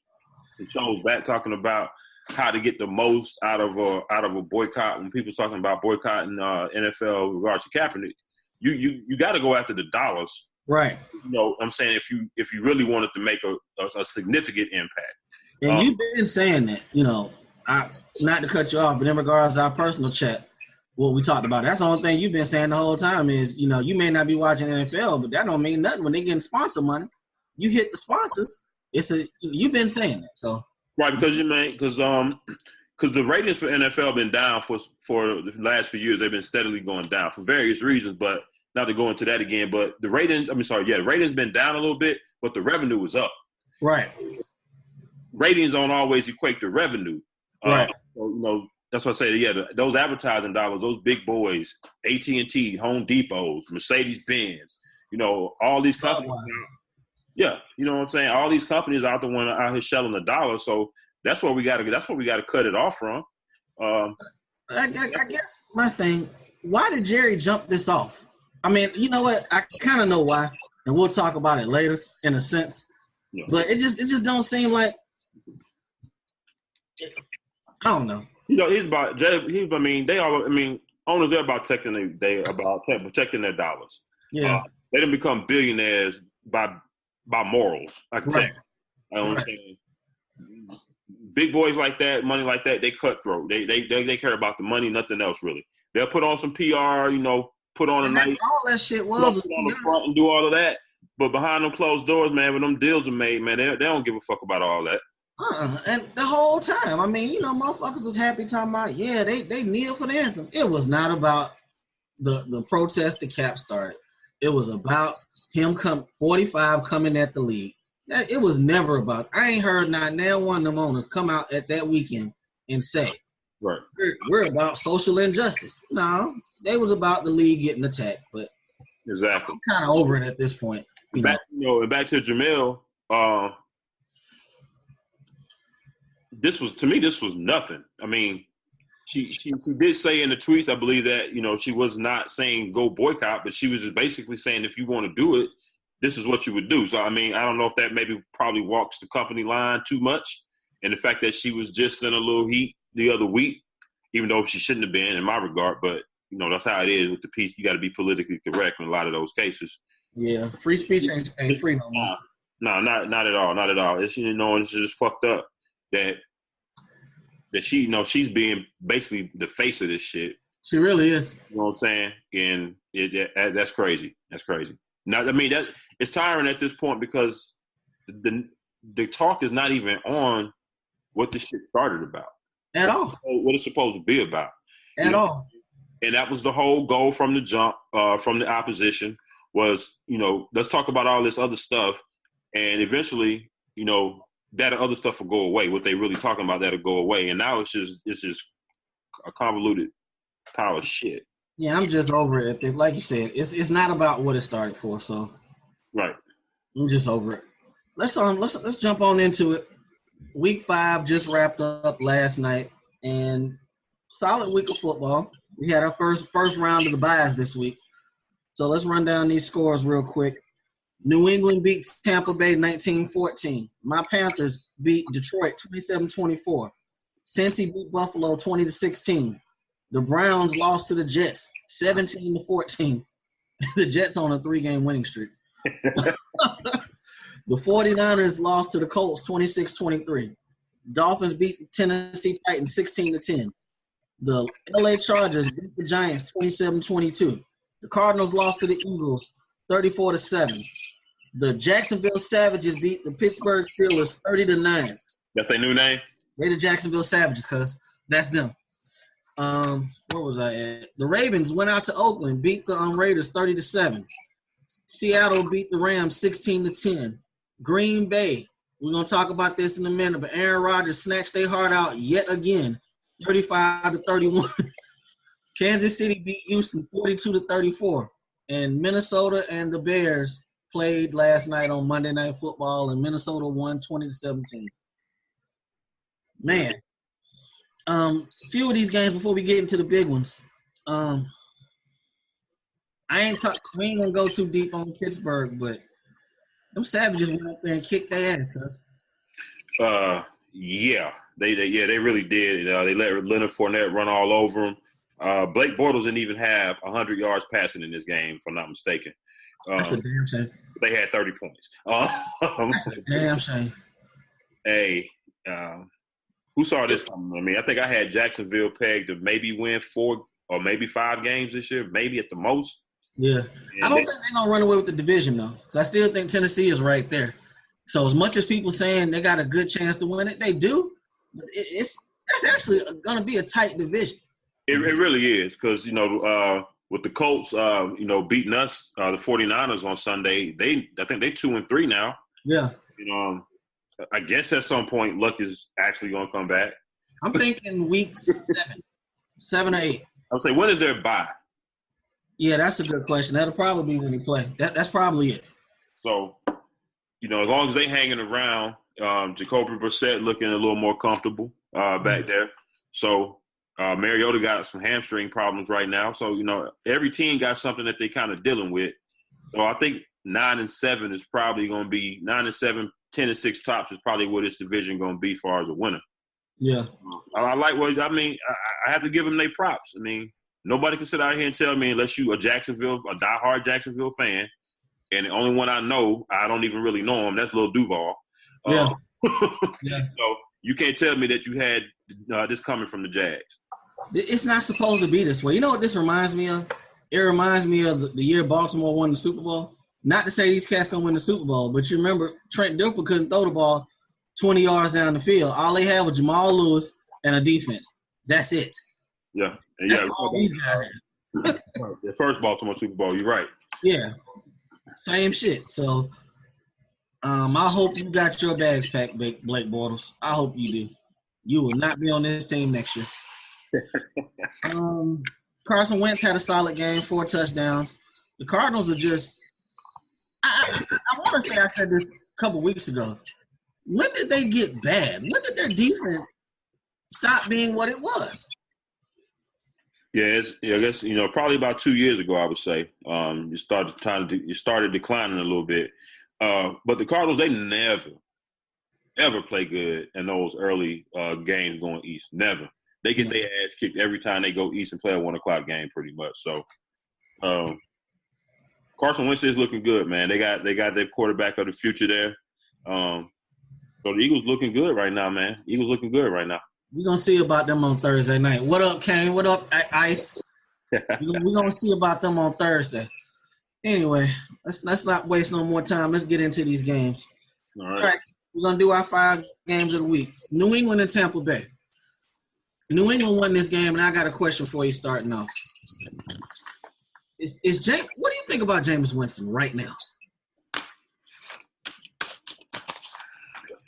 the shows back talking about how to get the most out of a boycott. When people talking about boycotting NFL with regards to Kaepernick, you got to go after the dollars, right? I'm saying if you really wanted to make a significant impact, and you've been saying that, not to cut you off, but in regards to our personal chat, what we talked about, that's the only thing you've been saying the whole time is, you may not be watching NFL, but that don't mean nothing when they getting sponsor money. You hit the sponsors. You've been saying that, so. Right, because the ratings for NFL been down for the last few years. They've been steadily going down for various reasons, but not to go into that again. But the ratings, the ratings been down a little bit, but the revenue was up. Right. Ratings don't always equate to revenue. Right. That's what I say. Those advertising dollars, those big boys, AT&T, Home Depots, Mercedes-Benz, all these companies. Yeah, you know what I'm saying? All these companies out the one out here shelling the dollar, so that's what we got to cut it off from. I guess my thing, why did Jerry jump this off? I mean, you know what? I kind of know why, and we'll talk about it later in a sense. Yeah. But it just don't seem like, I don't know. Owners, they're about protecting their dollars. Yeah. They didn't become billionaires by morals. I can tell you. You know what I'm saying? Big boys like that, money like that, they cutthroat. They care about the money, nothing else really. They'll put on some PR, put on a nice all that shit was put on the front and do all of that. But behind them closed doors, man, when them deals are made, man, they don't give a fuck about all that. And the whole time, motherfuckers was happy talking about, they kneel for the anthem. It was not about the protest the Cap started. It was about him 45 coming at the league. It was never about. I ain't heard not one of them owners come out at that weekend and say, right, we're about social injustice. No, they was about the league getting attacked. But exactly, I'm kind of over it at this point. Back to Jamel. This was nothing. I mean, she did say in the tweets, I believe that, she was not saying go boycott, but she was just basically saying if you want to do it, this is what you would do. So, I don't know if that maybe probably walks the company line too much. And the fact that she was just in a little heat the other week, even though she shouldn't have been in my regard, but, that's how it is with the piece. You got to be politically correct in a lot of those cases. Yeah, free speech ain't free no more. No, not at all. Not at all. It's, it's just fucked up that she, she's being basically the face of this shit. She really is. You know what I'm saying? And that's crazy. That's crazy. Now, that it's tiring at this point because the talk is not even on what this shit started about. At all. What it's supposed to be about. At all. And that was the whole goal from the jump, from the opposition was, let's talk about all this other stuff. And eventually, that other stuff will go away. What they really talking about, that'll go away. And now it's just a convoluted pile of shit. Yeah, I'm just over it. Like you said, it's not about what it started for. So, right. I'm just over it. Let's jump on into it. Week 5 just wrapped up last night, and solid week of football. We had our first round of the byes this week. So let's run down these scores real quick. New England beats Tampa Bay 19-14. My Panthers beat Detroit 27-24. Cincy beat Buffalo 20-16. The Browns lost to the Jets 17-14. The Jets on a 3-game winning streak. The 49ers lost to the Colts 26-23. Dolphins beat the Tennessee Titans 16-10. The LA Chargers beat the Giants 27-22. The Cardinals lost to the Eagles 34-7. The Jacksonville Savages beat the Pittsburgh Steelers 30-9. That's their new name? They the Jacksonville Savages, cuz. That's them. Where was I at? The Ravens went out to Oakland, beat the Raiders 30-7. Seattle beat the Rams 16-10. Green Bay, we're gonna talk about this in a minute, but Aaron Rodgers snatched their heart out yet again, 35-31. Kansas City beat Houston 42-34. And Minnesota and the Bears played last night on Monday Night Football, and Minnesota won 20-17. Man, a few of these games before we get into the big ones. We ain't gonna go too deep on Pittsburgh, but them Savages went up there and kicked their ass, cuz. Yeah, they really did. They let Leonard Fournette run all over them. Blake Bortles didn't even have 100 yards passing in this game, if I'm not mistaken. That's a damn shame. They had 30 points. That's a damn shame. Hey, who saw this coming? I mean, I think I had Jacksonville pegged to maybe win 4 or maybe 5 games this year, maybe at the most. Yeah. I don't think they're going to run away with the division, though, because I still think Tennessee is right there. So as much as people saying they got a good chance to win it, they do. But that's actually going to be a tight division. It really is because, with the Colts, beating us, the 49ers on Sunday, I think they're 2-3 now. Yeah. I guess at some point Luck is actually going to come back. I'm thinking week 7 or 8. I would say, when is their bye? Yeah, that's a good question. That'll probably be when they play. That's probably it. So, as long as they hanging around, Jacoby Brissett looking a little more comfortable back there. So, Mariota got some hamstring problems right now. So, every team got something that they kind of dealing with. So, I think 9-7 is probably going to be 9-7, 10-6 tops is probably what this division going to be as far as a winner. Yeah. I have to give them their props. I mean, nobody can sit out here and tell me, unless you a diehard Jacksonville fan, and the only one I know, I don't even really know him, that's Lil Duval. Yeah. Yeah. So you can't tell me that you had this coming from the Jags. It's not supposed to be this way. You know what this reminds me of? It reminds me of the year Baltimore won the Super Bowl. Not to say these cats don't win the Super Bowl, but you remember Trent Dilfer couldn't throw the ball 20 yards down the field. All they had was Jamal Lewis and a defense. That's it. Yeah. That's all these guys had. The first Baltimore Super Bowl, you're right. Yeah. Same shit. So I hope you got your bags packed, Blake Bortles. I hope you do. You will not be on this team next year. Carson Wentz had a solid game, 4 touchdowns. The Cardinals are just I want to say I said this a couple weeks ago. When did they get bad? When did their defense stop being what it was? Yeah, I guess probably about 2 years ago, I would say. You started declining a little bit, but the Cardinals, they never, ever play good in those early games going east. Never. They get their ass kicked every time they go east and play a 1:00 game, pretty much. So, Carson Wentz is looking good, man. They got their quarterback of the future there. So the Eagles looking good right now, man. Eagles looking good right now. We're going to see about them on Thursday night. What up, Kane? What up, Ice? We're going to see about them on Thursday. Anyway, let's not waste no more time. Let's get into these games. All right. We're going to do our 5 games of the week. New England and Tampa Bay. New England won this game, and I got a question for you starting off. What do you think about Jameis Winston right now?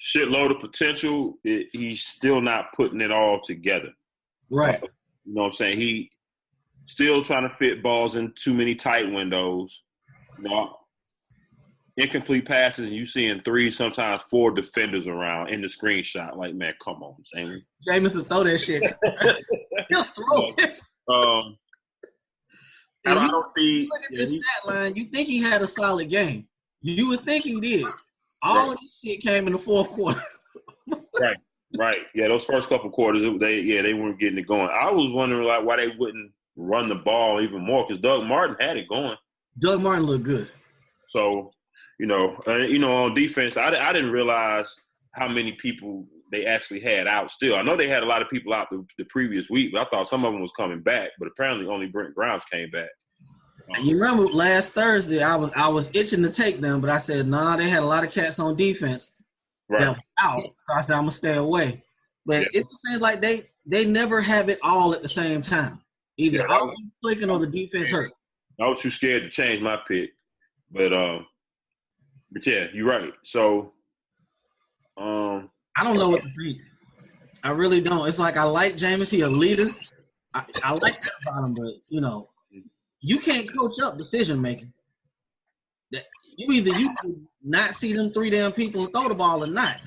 Shitload of potential. He's still not putting it all together. Right. You know what I'm saying? He still trying to fit balls in too many tight windows. Incomplete passes, and you seeing 3, sometimes 4 defenders around in the screenshot. Like, man, come on, Jameis. Jameis will throw that shit. He'll throw it. I don't see. Look at this stat line. You think he had a solid game. You would think he did. All of this shit came in the fourth quarter. Right. Yeah, those first couple quarters, they weren't getting it going. I was wondering why they wouldn't run the ball even more, because Doug Martin had it going. Doug Martin looked good. So, on defense, I didn't realize how many people they actually had out still. I know they had a lot of people out the previous week, but I thought some of them was coming back. But apparently only Brent Grimes came back. You remember last Thursday, I was itching to take them, but I said, nah, they had a lot of cats on defense that was out. So I said, I'm going to stay away. But it seems like they never have it all at the same time. Either offense clicking or the defense hurt. I was too scared to change my pick, but yeah, you're right. So, I don't know what to think. I really don't. It's like I like Jameis. He a leader. I like that about him, but you can't coach up decision making. You can not see them 3 damn people and throw the ball or not.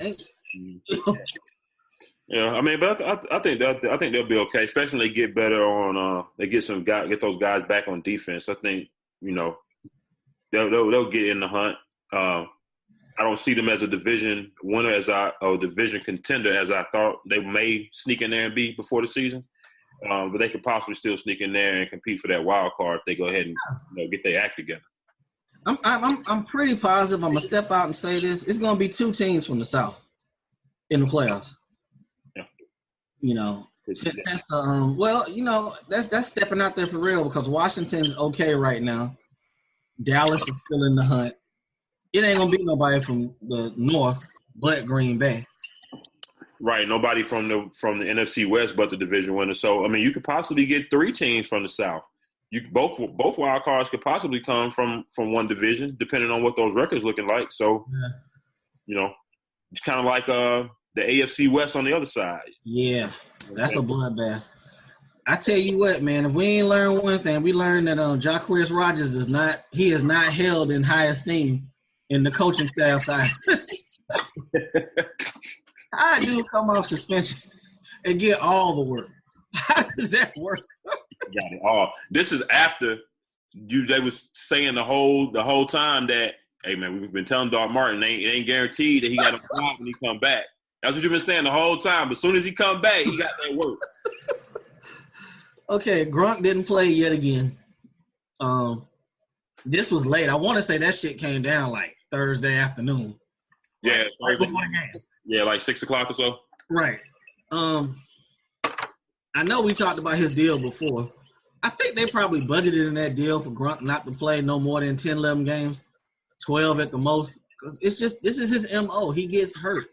Yeah, I mean, but I think they'll be okay, especially when they get better on. They get those guys back on defense. I think they'll get in the hunt. I don't see them as a division winner, or division contender as I thought they may sneak in there and be before the season. But they could possibly still sneak in there and compete for that wild card if they go ahead and get their act together. I'm pretty positive. I'm gonna step out and say this: it's gonna be 2 teams from the South in the playoffs. Yeah. That's stepping out there for real because Washington's okay right now. Dallas is still in the hunt. It ain't gonna be nobody from the North but Green Bay. Right, nobody from the NFC West but the division winner. So I mean, you could possibly get 3 teams from the South. Both wild cards could possibly come from one division, depending on what those records looking like. So, it's kind of like the AFC West on the other side. Yeah, that's a bloodbath. I tell you what, man, if we ain't learned one thing, we learned that Jacquizz Rodgers is not held in high esteem in the coaching staff side. How do you come off suspension and get all the work? How does that work? Got it all. This is after they was saying the whole time that, hey man, we've been telling Doc Martin it ain't guaranteed that he got a job when he come back. That's what you've been saying the whole time. But as soon as he come back, he got that work. Okay, Gronk didn't play yet again. This was late. I want to say that shit came down like Thursday afternoon. Yeah, right before the game. Yeah, like 6 o'clock or so. Right. I know we talked about his deal before. I think they probably budgeted in that deal for Gronk not to play no more than 10, 11 games, 12 at the most. Because this is his MO. He gets hurt.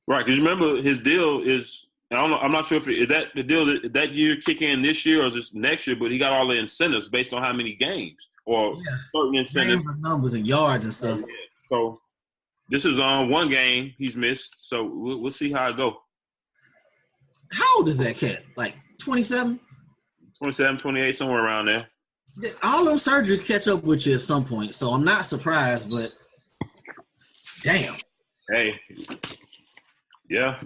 Right, because remember his deal is I'm not sure if that the deal that year kick in this year or is this next year, but he got all the incentives based on how many games or certain incentives, games and numbers and yards and stuff. So this is on one game he's missed. So we'll see how it go. How old is that cat? Like 27? 27, 28, somewhere around there. All them surgeries catch up with you at some point, so I'm not surprised, but damn. Hey. Yeah.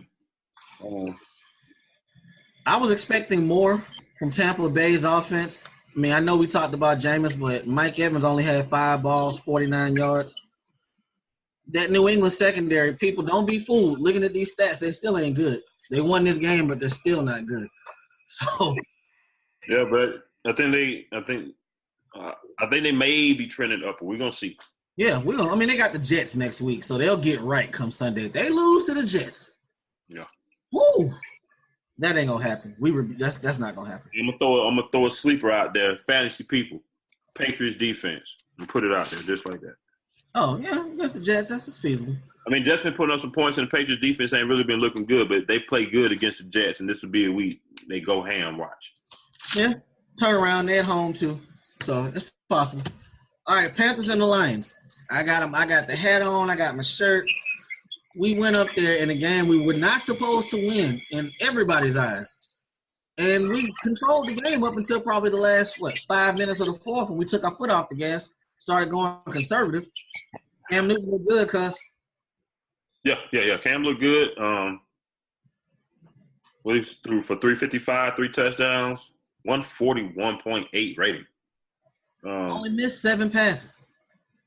I was expecting more from Tampa Bay's offense. I mean, I know we talked about Jameis, but Mike Evans only had 5 balls, 49 yards. That New England secondary, people don't be fooled. Looking at these stats, they still ain't good. They won this game, but they're still not good. So, yeah, but I think they may be trending up. We're gonna see. Yeah, I mean, they got the Jets next week, so they'll get right come Sunday. If they lose to the Jets, woo, that ain't gonna happen. That's not gonna happen. I'm gonna throw a sleeper out there. Fantasy people, Patriots defense, and put it out there just like that. Oh yeah, against the Jets, that's feasible. I mean, Jets been putting up some points, and the Patriots defense ain't really been looking good, but they play good against the Jets, and this would be a week they go ham. Watch. Yeah, turn around. They're at home too, so it's possible. All right, Panthers and the Lions. I got them. I got the hat on. I got my shirt. We went up there in a game we were not supposed to win in everybody's eyes, and we controlled the game up until probably the last 5 minutes of the fourth, and we took our foot off the gas, started going conservative. Cam Newton looked good, cuz. Yeah. Cam looked good. What he threw for 355, 3 touchdowns, 141.8 rating. Only missed 7 passes.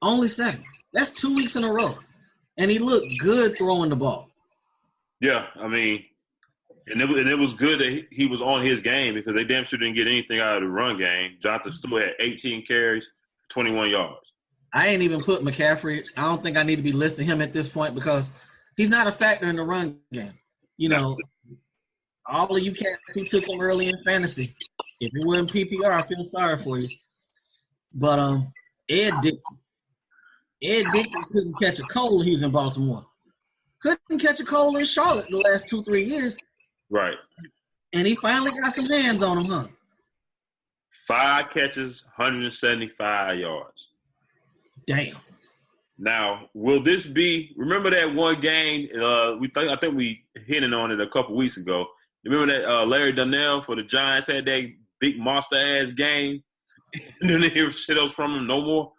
Only 7. That's 2 weeks in a row. And he looked good throwing the ball. Yeah, I mean, and it was good that he was on his game because they damn sure didn't get anything out of the run game. Jonathan Stewart had 18 carries, 21 yards. I ain't even put McCaffrey. I don't think I need to be listing him at this point because he's not a factor in the run game. You know, all of you cats who took him early in fantasy, if you were in PPR, I feel sorry for you. But Ed Dixon couldn't catch a cold when he was in Baltimore. Couldn't catch a cold in Charlotte the last 2-3 years. Right. And he finally got some hands on him, huh? 5 catches, 175 yards. Damn. Now, will this be? Remember that one game? I think we hinted on it a couple weeks ago. Remember that Larry Donnell for the Giants had that big monster ass game, and then they hear shit else from him no more.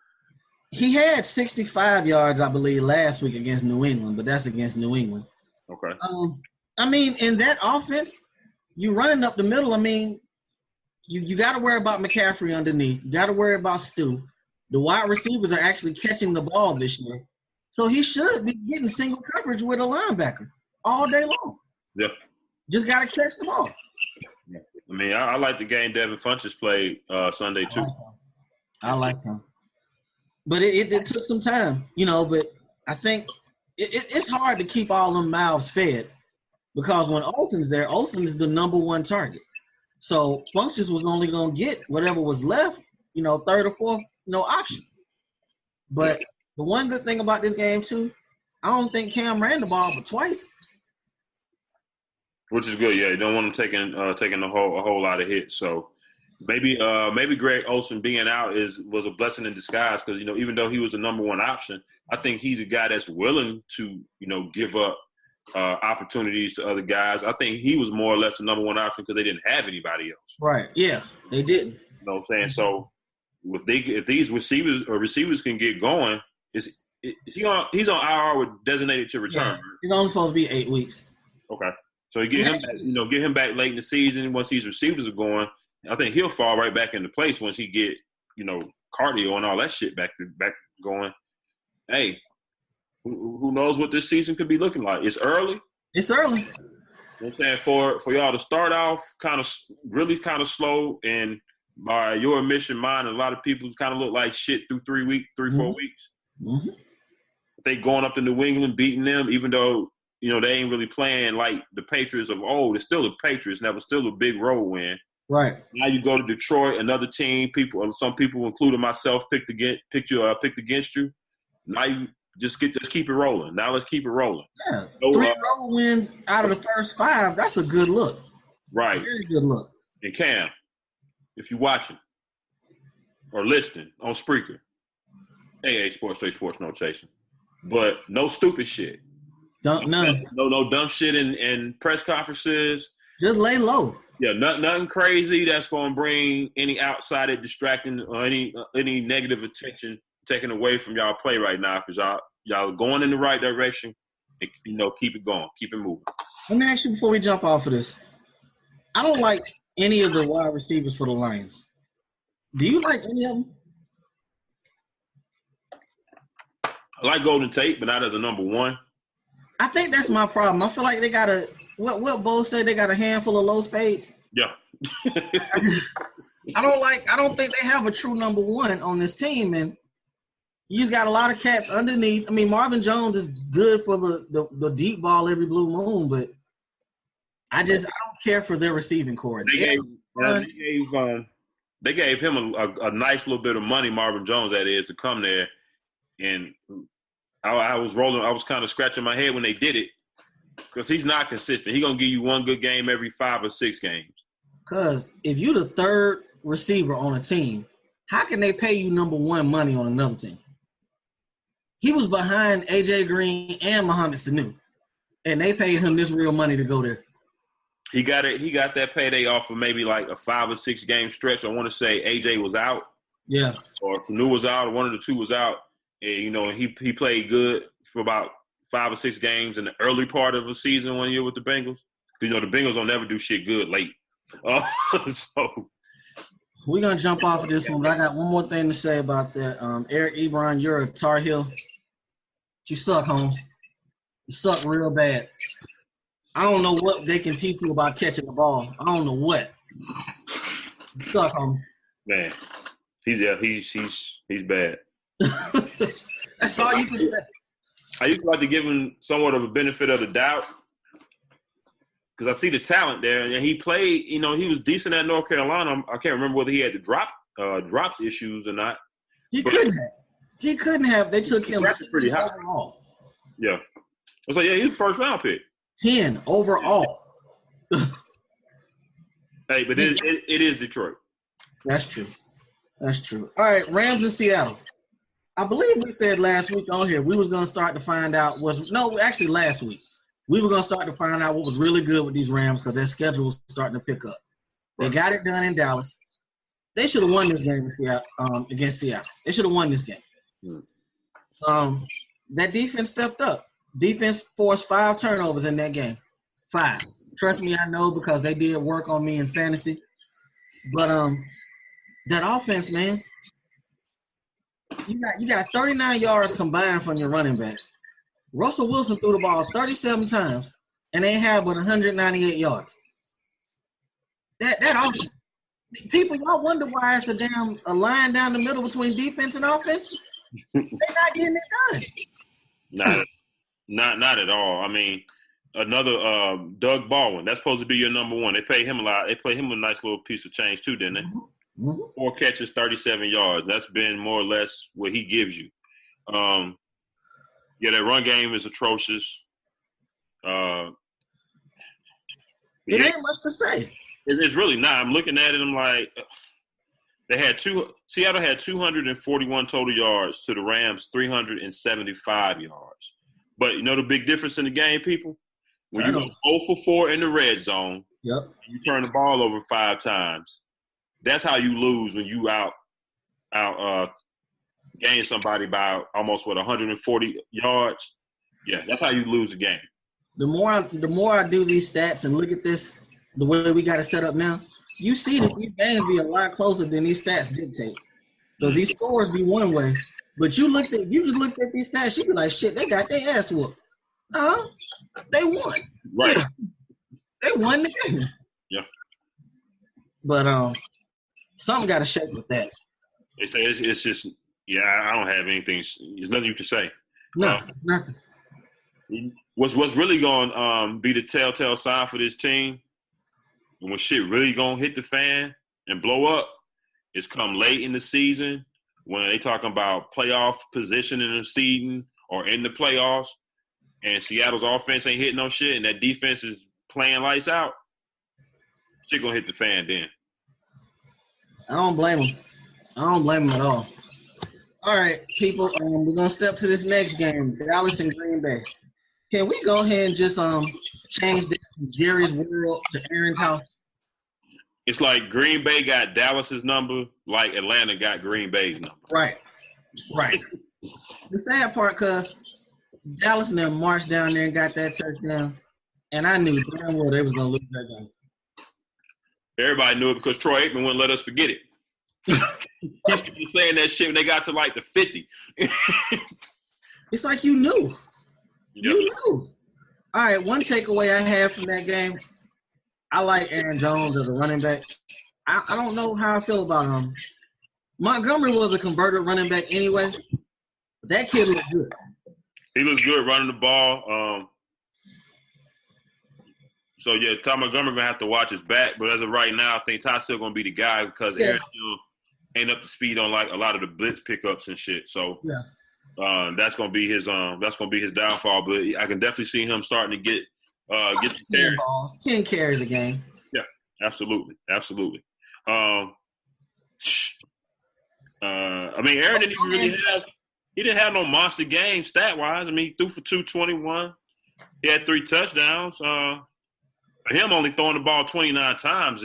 He had 65 yards, I believe, last week against New England, but that's against New England. Okay. I mean, in that offense, you running up the middle. I mean, you got to worry about McCaffrey underneath. You got to worry about Stu. The wide receivers are actually catching the ball this year. So he should be getting single coverage with a linebacker all day long. Yeah. Just got to catch the ball. I mean, I like the game Devin Funchess played Sunday, too. I like him. But it took some time, but I think it's hard to keep all them mouths fed because when Olsen's there, Olsen's the number one target. So Funchess was only going to get whatever was left, third or fourth, no option. But the one good thing about this game, too, I don't think Cam ran the ball but twice. Which is good, yeah. You don't want him taking a whole lot of hits. So maybe Greg Olsen being out was a blessing in disguise because, even though he was the number one option, I think he's a guy that's willing to, give up opportunities to other guys. I think he was more or less the number one option because they didn't have anybody else. Right, yeah, they didn't. You know what I'm saying? So if these receivers can get going, he's on IR with designated to return. Yeah. He's only supposed to be 8 weeks. Okay. So you get him back late in the season once these receivers are going. I think he'll fall right back into place once he get, cardio and all that shit back going. Hey, who knows what this season could be looking like? It's early. It's early. You know what I'm saying? For y'all to start off really kind of slow, and by your admission, mine, a lot of people kind of look like shit through 4 weeks. Mm-hmm. If they going up to New England, beating them, even though, they ain't really playing like the Patriots of old. It's still the Patriots, and that was still a big road win. Right. Now you go to Detroit, another team. Some people, including myself, picked against you. Now you just keep it rolling. Now let's keep it rolling. Yeah, 3 road wins out of the first 5. That's a good look. Right. Very good look. And Cam, if you're watching or listening on Spreaker, AA Sports, Straight Sports, no chasing, but no stupid shit. No dumb shit in press conferences. Just lay low. Yeah, nothing crazy that's going to bring any outside distracting or any negative attention taken away from y'all play right now because y'all are going in the right direction. And, keep it going, keep it moving. Let me ask you before we jump off of this. I don't like any of the wide receivers for the Lions. Do you like any of them? I like Golden Tate, but not as a number one. I think that's my problem. I feel like they got what Bo said, they got a handful of low spades. Yeah. I don't think they have a true number one on this team, and you just got a lot of cats underneath. I mean, Marvin Jones is good for the deep ball every blue moon, but I don't care for their receiving core. They gave him a nice little bit of money, Marvin Jones, that is, to come there, and I was kind of scratching my head when they did it because he's not consistent. He's going to give you one good game every 5 or 6 games. Because if you're the third receiver on a team, how can they pay you number one money on another team? He was behind A.J. Green and Mohamed Sanu, and they paid him this real money to go there. He got that payday off of maybe like a 5 or 6 game stretch. I want to say A.J. was out. Yeah. Or Sanu was out, or one of the two was out. And, he played good for about 5 or 6 games in the early part of the season one year with the Bengals. The Bengals don't never do shit good late. So we're going to jump off of this one, but I got one more thing to say about that. Eric Ebron, you're a Tar Heel. You suck, Holmes. You suck real bad. I don't know what they can teach you about catching the ball. I don't know what. You suck, Holmes. Man, he's bad. That's all you can say. I used to like to give him somewhat of a benefit of the doubt because I see the talent there, and he played. He was decent at North Carolina. I can't remember whether he had the drops issues or not. He couldn't have. They took him pretty high overall. Yeah. So yeah, he's a first round pick. 10 overall. Hey, but it is Detroit. That's true. That's true. All right, Rams in Seattle. I believe we said last week on here we was going to start to find out last week. We were going to start to find out what was really good with these Rams because their schedule was starting to pick up. They got it done in Dallas. They should have won this game in Seattle, against Seattle. They should have won this game. That defense stepped up. Defense forced 5 turnovers in that game. 5. Trust me, I know because they did work on me in fantasy. But that offense, man, you got 39 yards combined from your running backs. Russell Wilson threw the ball 37 times, and they had but 198 yards. That offense. People, y'all wonder why it's a line down the middle between defense and offense? They're not getting it done. Not at all. I mean, another Doug Baldwin. That's supposed to be your number one. They paid him a lot. They played him a nice little piece of change too, didn't they? Mm-hmm. 4 catches, 37 yards. That's been more or less what he gives you. Yeah, that run game is atrocious. It ain't much to say. It's really not. I'm looking at it. I'm like, Seattle had 241 total yards to the Rams 375 yards. But you know the big difference in the game, people? When you go 0 for 4 in the red zone, you turn the ball over 5 times. That's how you lose when you gain somebody by almost 140 yards. Yeah, that's how you lose a game. The more I do these stats and look at this, the way we got it set up now, you see that these games be a lot closer than these stats dictate. Because these scores be one way, but you just looked at these stats, you be like, shit, they got their ass whooped. No, they won. Right. They won the game. Yeah. But something got to shake with that. They say it's just, I don't have anything. There's nothing you can say. No, nothing. What's really going to be the telltale sign for this team, and when shit really going to hit the fan and blow up, is come late in the season when they talking about playoff positioning and seeding or in the playoffs, and Seattle's offense ain't hitting no shit, and that defense is playing lights out. Shit going to hit the fan then. I don't blame them. I don't blame them at all. All right, people, we're going to step to this next game, Dallas and Green Bay. Can we go ahead and just change this from Jerry's world to Aaron's house? It's like Green Bay got Dallas's number, like Atlanta got Green Bay's number. Right. The sad part, cuz Dallas and them marched down there and got that touchdown, and I knew damn well they was going to lose that game. Everybody knew it because Troy Aikman wouldn't let us forget it. Just saying that shit when they got to like the 50. It's like you knew. Yep. You knew. All right, one takeaway I have from that game, I like Aaron Jones as a running back. I don't know how I feel about him. Montgomery was a converted running back anyway. But that kid looked good. He looks good running the ball. So, yeah, Ty Montgomery going to have to watch his back. But as of right now, I think Ty's still going to be the guy because Aaron still ain't up to speed on, like, a lot of the blitz pickups and shit. So, that's going to be his downfall. But I can definitely see him starting to get the carries. 10 carries a game. Yeah, absolutely. I mean, Aaron didn't have no monster game stat-wise. I mean, he threw for 221. He had 3 touchdowns. For him, only throwing the ball 29 times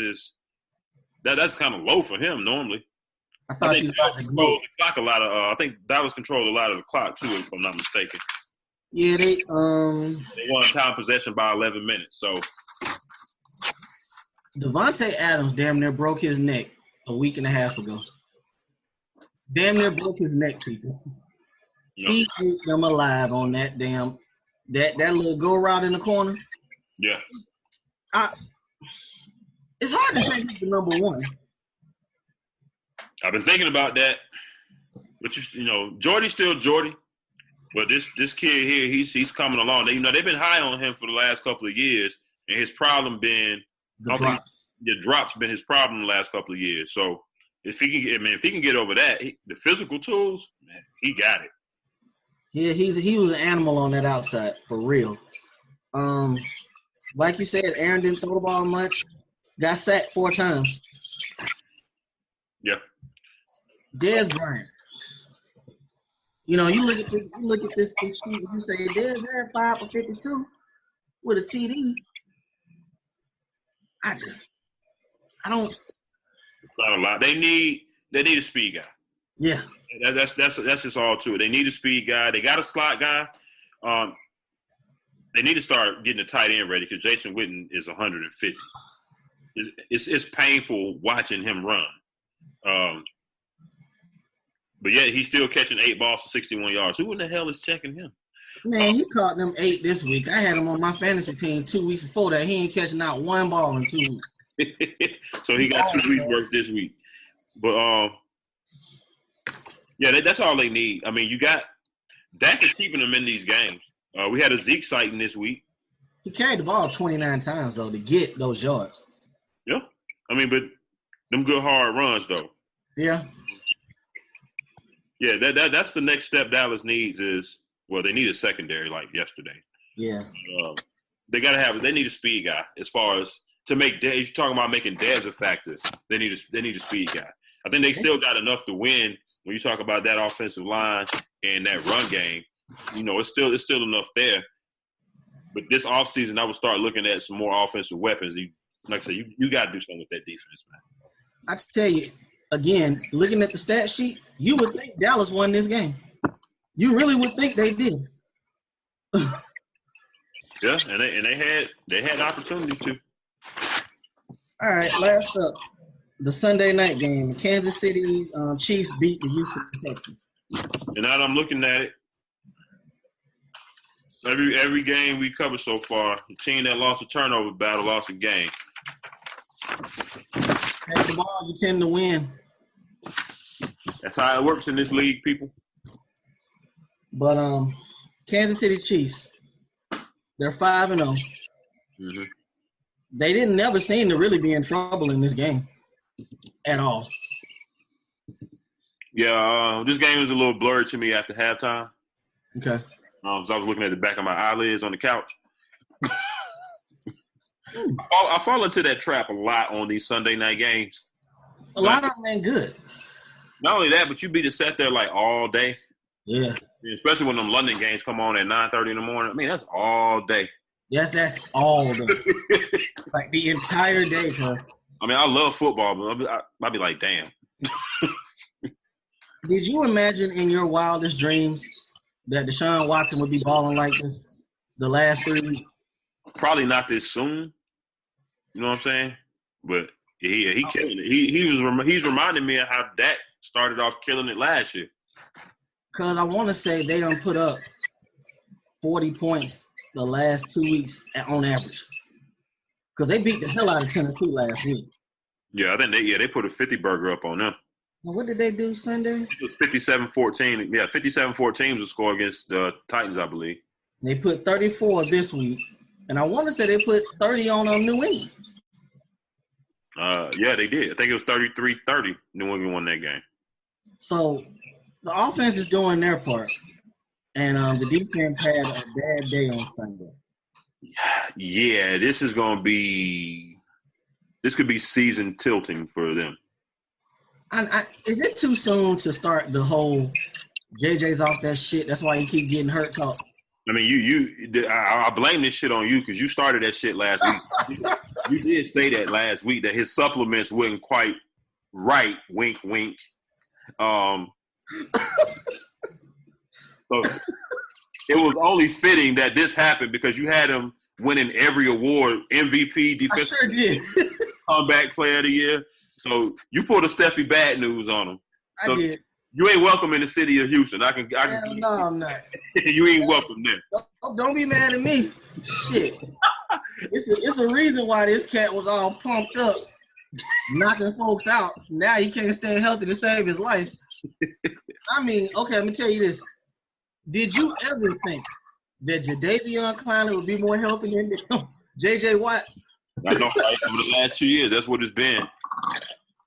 that's kind of low for him normally. I think Dallas controlled the clock a lot of. I think Dallas controlled a lot of the clock too, if I'm not mistaken. Yeah, they won time possession by 11 minutes. So Devontae Adams damn near broke his neck a week and a half ago. Damn near broke his neck, people. Yep. He kept them alive on that damn that little go route in the corner. Yeah. It's hard to say he's the number one. I've been thinking about that, but Jordy's still Jordy, but this kid here, he's coming along. They've been high on him for the last couple of years, and his problem been the drops. The drops been his problem the last couple of years. So if he can get over that, the physical tools, man, he got it. Yeah, he was an animal on that outside for real. Like you said, Aaron didn't throw the ball much. Got sacked 4 times. Yeah. Dez Bryant. You know, you look at this sheet and you say Dez Bryant 5 for 52 with a TD. I don't. It's not a lot. They need a speed guy. Yeah. That's just all to it. They need a speed guy. They got a slot guy. They need to start getting a tight end ready because Jason Witten is 150. It's painful watching him run. But yet he's still catching 8 balls for 61 yards. Who in the hell is checking him? Man, he caught them 8 this week. I had him on my fantasy team 2 weeks before that. He ain't catching out 1 ball in 2 weeks. So he got 2 weeks worth this week. But yeah, that's all they need. I mean, you got Dak is keeping them in these games. We had a Zeke sighting this week. He carried the ball 29 times though to get those yards. Yeah, I mean, but them good hard runs though. Yeah. Yeah, that's the next step Dallas needs is, well, they need a secondary like yesterday. Yeah. They need a speed guy as far as to make Dez. You're talking about making Dez a factor. They need a speed guy. I think they still got enough to win when you talk about that offensive line and that run game. You know, it's still enough there. But this offseason, I would start looking at some more offensive weapons. Like I said, you got to do something with that defense, man. I tell you, again, looking at the stat sheet, you would think Dallas won this game. You really would think they did. Yeah, and they had opportunities to. All right, last up, the Sunday night game. Kansas City Chiefs beat the Houston Texans. And now that I'm looking at it, every game we covered so far, the team that lost a turnover battle lost a game. Take the ball, you tend to win. That's how it works in this league, people. But Kansas City Chiefs, they're 5-0. Mm-hmm. They didn't never seem to really be in trouble in this game at all. Yeah, this game was a little blurry to me after halftime. Okay. So I was looking at the back of my eyelids on the couch. I fall into that trap a lot on these Sunday night games. A lot of them ain't good. Not only that, but you be to sit there like all day. Yeah. Especially when them London games come on at 9:30 in the morning. I mean, that's all day. Yes, that's all day. Like the entire day, sir. I mean, I love football, but I'd be like, damn. Did you imagine in your wildest dreams that Deshaun Watson would be balling like this the last 3 weeks? Probably not this soon. You know what I'm saying? But he killing it. He's reminding me of how Dak started off killing it last year. Because I want to say they done put up 40 points the last 2 weeks on average. Because they beat the hell out of Tennessee last week. Yeah, I think they put a 50 burger up on them. Now, what did they do Sunday? It was 57-14. Yeah, 57-14 was the score against the Titans, I believe. They put 34 this week. And I want to say they put 30 on New England. Yeah, they did. I think it was 33-30. New England won that game. So the offense is doing their part. And the defense had a bad day on Sunday. Yeah, this could be season tilting for them. Is it too soon to start the whole JJ's off that shit? That's why you keep getting hurt talk. I mean, I blame this shit on you because you started that shit last week. You did say that last week that his supplements weren't quite right. Wink, wink. So it was only fitting that this happened because you had him winning every award, MVP, defensive I sure did. comeback player of the year. So you pulled a Steffi bad news on him. So I did. You ain't welcome in the city of Houston. I can. No, I'm not. You ain't welcome there. Don't be mad at me. Shit. It's a reason why this cat was all pumped up, knocking folks out. Now he can't stay healthy to save his life. I mean, okay, let me tell you this. Did you ever think that Jadeveon Clowney would be more healthy than J.J. Watt? I know. Right? Over the last 2 years, that's what it's been.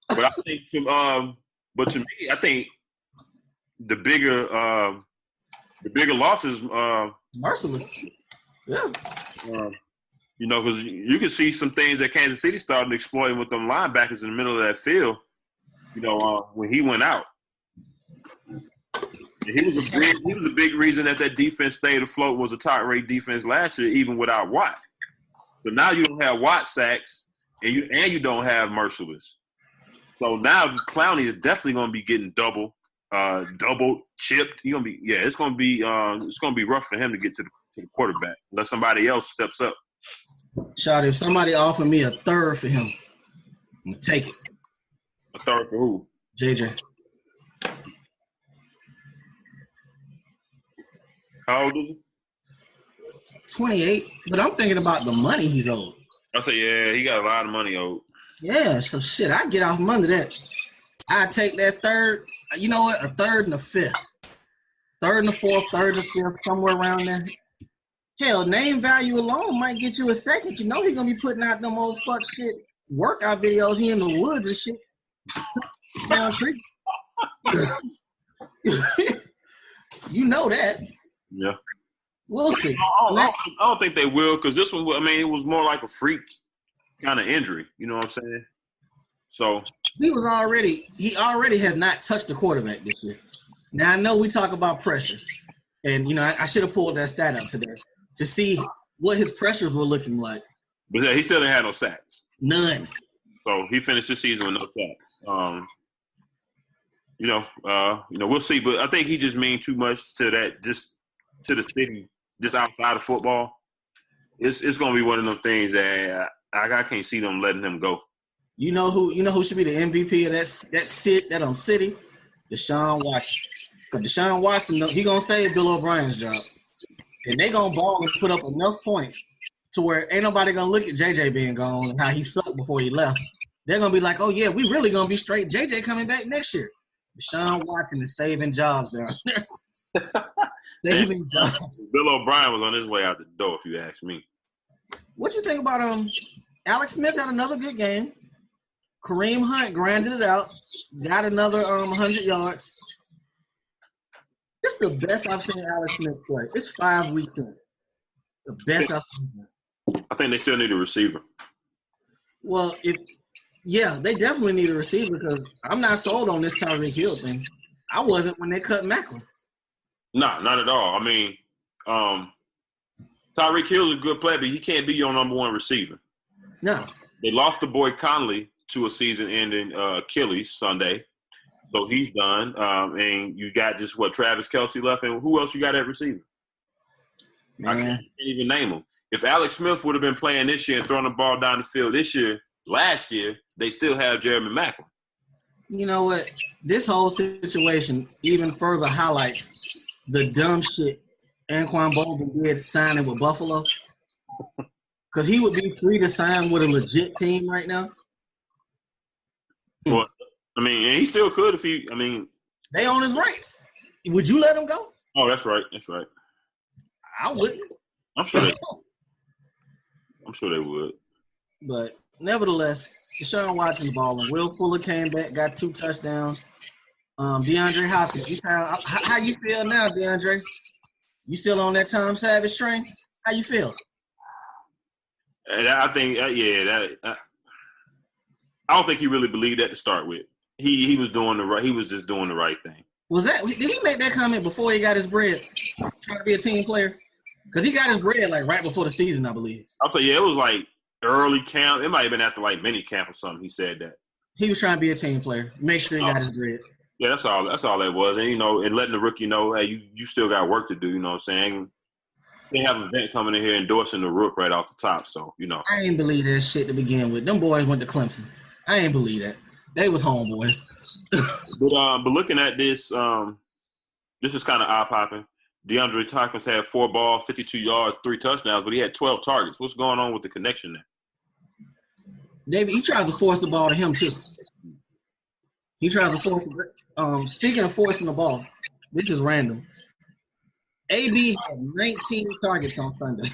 But I think, to me, I think the bigger losses. Merciless. Yeah. You know, because you can see some things that Kansas City started exploiting with them linebackers in the middle of that field. You know, when he went out, he was a big reason that defense stayed afloat. Was a top-rate defense last year, even without Watt. But now you don't have Watt sacks, and you don't have Merciless. So now Clowney is definitely going to be getting double chipped. It's going to be rough for him to get to the quarterback unless somebody else steps up. Shot, if somebody offered me a third for him, I'm going to take it. A third for who? JJ. How old is he? 28, but I'm thinking about the money he's owed. I say, yeah, he got a lot of money owed. Yeah, so shit, I get off under that. I take that third. You know what? A third and a fifth. Third and a fourth, third and a fifth, somewhere around there. Hell, name value alone might get you a second. You know he's gonna be putting out them old fuck shit workout videos. He in the woods and shit. Down street. You know that. Yeah. We'll see. I don't think they will because this one, I mean, it was more like a freak kind of injury. You know what I'm saying? So he already has not touched the quarterback this year. Now I know we talk about pressures, and you know I should have pulled that stat up today to see what his pressures were looking like. But yeah, he still didn't have no sacks. None. So he finished the season with no sacks. We'll see. But I think he just means too much to that, just to the city, just outside of football. It's going to be one of them things that I can't see them letting him go. You know who should be the MVP of that city? Deshaun Watson. Because Deshaun Watson, he gonna save Bill O'Brien's job, and they gonna ball and put up enough points to where ain't nobody gonna look at JJ being gone and how he sucked before he left. They're gonna be like, oh yeah, we really gonna be straight. JJ coming back next year. Deshaun Watson is saving jobs down there. Saving jobs. Bill O'Brien was on his way out the door, if you ask me. What you think about Alex Smith had another good game. Kareem Hunt grinded it out, got another 100 yards. It's the best I've seen Alex Smith play. It's 5 weeks in. The best I've seen. I think they still need a receiver. Well, they definitely need a receiver because I'm not sold on this Tyreek Hill thing. I wasn't when they cut Macklin. No, not at all. I mean, Tyreek Hill is a good player, but he can't be your number one receiver. No. They lost the boy Conley to a season-ending Achilles Sunday. So he's done. And you got just, Travis Kelce left? And who else you got at receiver? Man. I can't even name them. If Alex Smith would have been playing this year and throwing the ball down the field last year, they still have Jeremy Macklin. You know what? This whole situation even further highlights the dumb shit Anquan Boldin did signing with Buffalo. Because he would be free to sign with a legit team right now. Well, I mean, and he still could if they own his rights. Would you let him go? Oh, that's right. That's right. I wouldn't. I'm sure they would. But nevertheless, Deshaun Watson balling. Will Fuller came back, got 2 touchdowns. DeAndre Hopkins. How you feel now, DeAndre? You still on that Tom Savage train? How you feel? And I think, I don't think he really believed that to start with. He was doing he was just doing the right thing. Did he make that comment before he got his bread? Trying to be a team player? Because he got his bread like right before the season, I believe. I'll say, it was like early camp. It might have been after like mini camp or something. He said that. He was trying to be a team player. Make sure he got his bread. Yeah, that's all that was. And, and letting the rookie know, hey, you still got work to do, you know what I'm saying? They have an event coming in here endorsing the Rook right off the top, so, I ain't believe that shit to begin with. Them boys went to Clemson. I ain't believe that. They was homeboys. But looking at this, this is kind of eye-popping. DeAndre Hopkins had 4 balls, 52 yards, 3 touchdowns, but he had 12 targets. What's going on with the connection there? David, he tries to force the ball to him, too. He tries to force speaking of forcing the ball, this is random. AB had 19 targets on Sunday.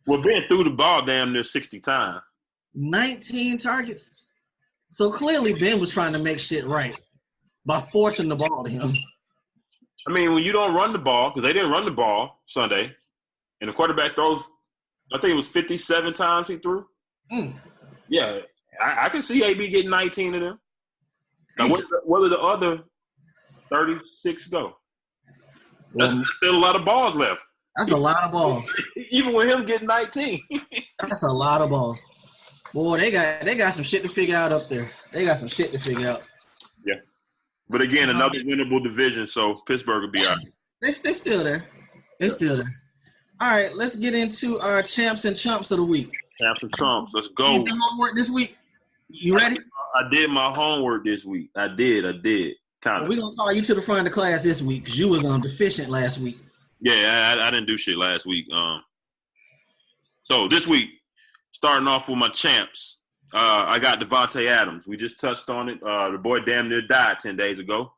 Well, Ben threw the ball damn near 60 times. 19 targets. So clearly Ben was trying to make shit right by forcing the ball to him. I mean, when you don't run the ball, because they didn't run the ball Sunday, And the quarterback throws, I think it was 57 times he threw. Yeah, I can see AB getting 19 of them. Now, where did the other 36 go? That's still a lot of balls left. That's a lot of balls. Even with him getting 19. That's a lot of balls. Boy, they got some shit to figure out up there. They got some shit to figure out. Yeah. But again, another winnable division, so Pittsburgh will be out. They still there. They still there. All right, let's get into our champs and chumps of the week. Champs and chumps. Let's go. You did homework this week? You ready? I did my homework this week. I did. Kind of. We're going to call you to the front of the class this week because you was deficient last week. Yeah, I didn't do shit last week. So this week, starting off with my champs, I got Devontae Adams. We just touched on it. The boy damn near died 10 days ago.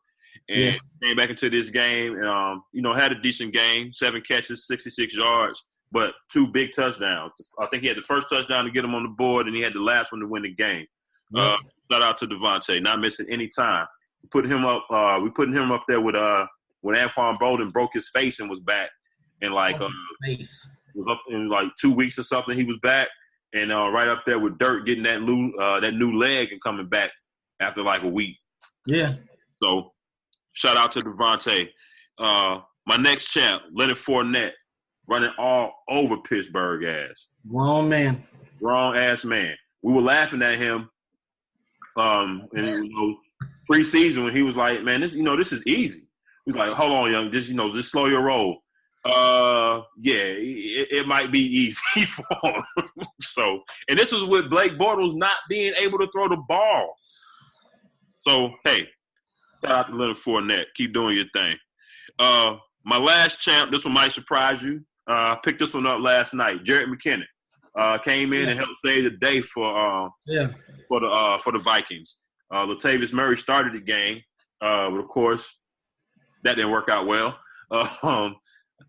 And came back into this game and, had a decent game, 7 catches, 66 yards, but 2 big touchdowns. I think he had the first touchdown to get him on the board, and he had the last one to win the game. Shout out to Devontae, not missing any time. We put him up there with when Anquan Bolden broke his face and was back. And, was up in, 2 weeks or something, he was back. And right up there with Dirt getting that new leg and coming back after, a week. Yeah. So, shout out to Devontae. My next champ, Leonard Fournette, running all over Pittsburgh ass. Wrong ass man. We were laughing at him preseason when he was like, man, this is easy. He was like, hold on, young, just slow your roll. It might be easy for him. So, and this was with Blake Bortles not being able to throw the ball. So, hey, shout out to Leonard Fournette. Keep doing your thing. My last champ, this one might surprise you. I picked this one up last night. Jerick McKinnon came in and helped save the day for the Vikings. Latavius Murray started the game, but of course that didn't work out well.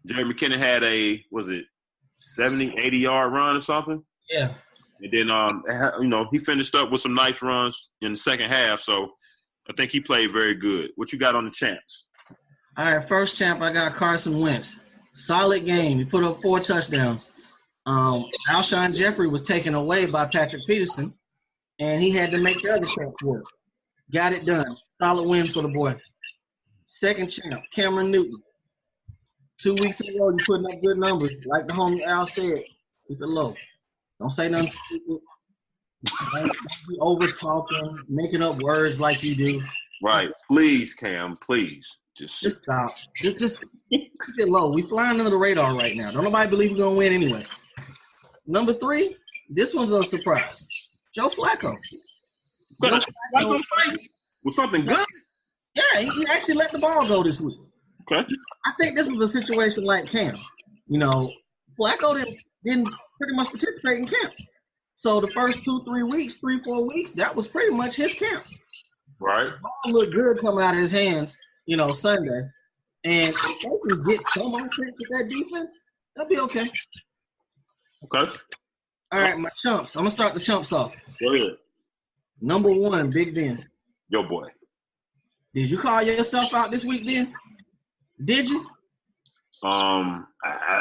Jerick McKinnon had a 70, 80-yard run or something. Yeah. And then he finished up with some nice runs in the second half. So I think he played very good. What you got on the champs? All right, first champ, I got Carson Wentz. Solid game. He put up 4 touchdowns. Alshon Jeffrey was taken away by Patrick Peterson, and he had to make the other champ work. Got it done. Solid win for the boy. Second champ, Cameron Newton. 2 weeks in a row, you putting up good numbers. Like the homie Al said, keep it low. Don't say nothing stupid. Don't be over-talking, making up words like you do. Right. Please, Cam, please. Just stop. Just keep it low. We flying under the radar right now. Don't nobody believe we're going to win anyway. Number 3, this one's a surprise. Joe Flacco. With something good? Yeah, he actually let the ball go this week. Okay. I think this was a situation like Cam. Flacco didn't pretty much participate in camp. So the first 2-3 weeks, 3-4 weeks, that was pretty much his camp. Right. The ball looked good coming out of his hands, Sunday. And if they can get some offense with that defense, that'll be okay. Okay. All right, my chumps. I'm going to start the chumps off. Go ahead. Number 1, Big Ben. Yo, boy. Did you call yourself out this week, Ben? Did you? I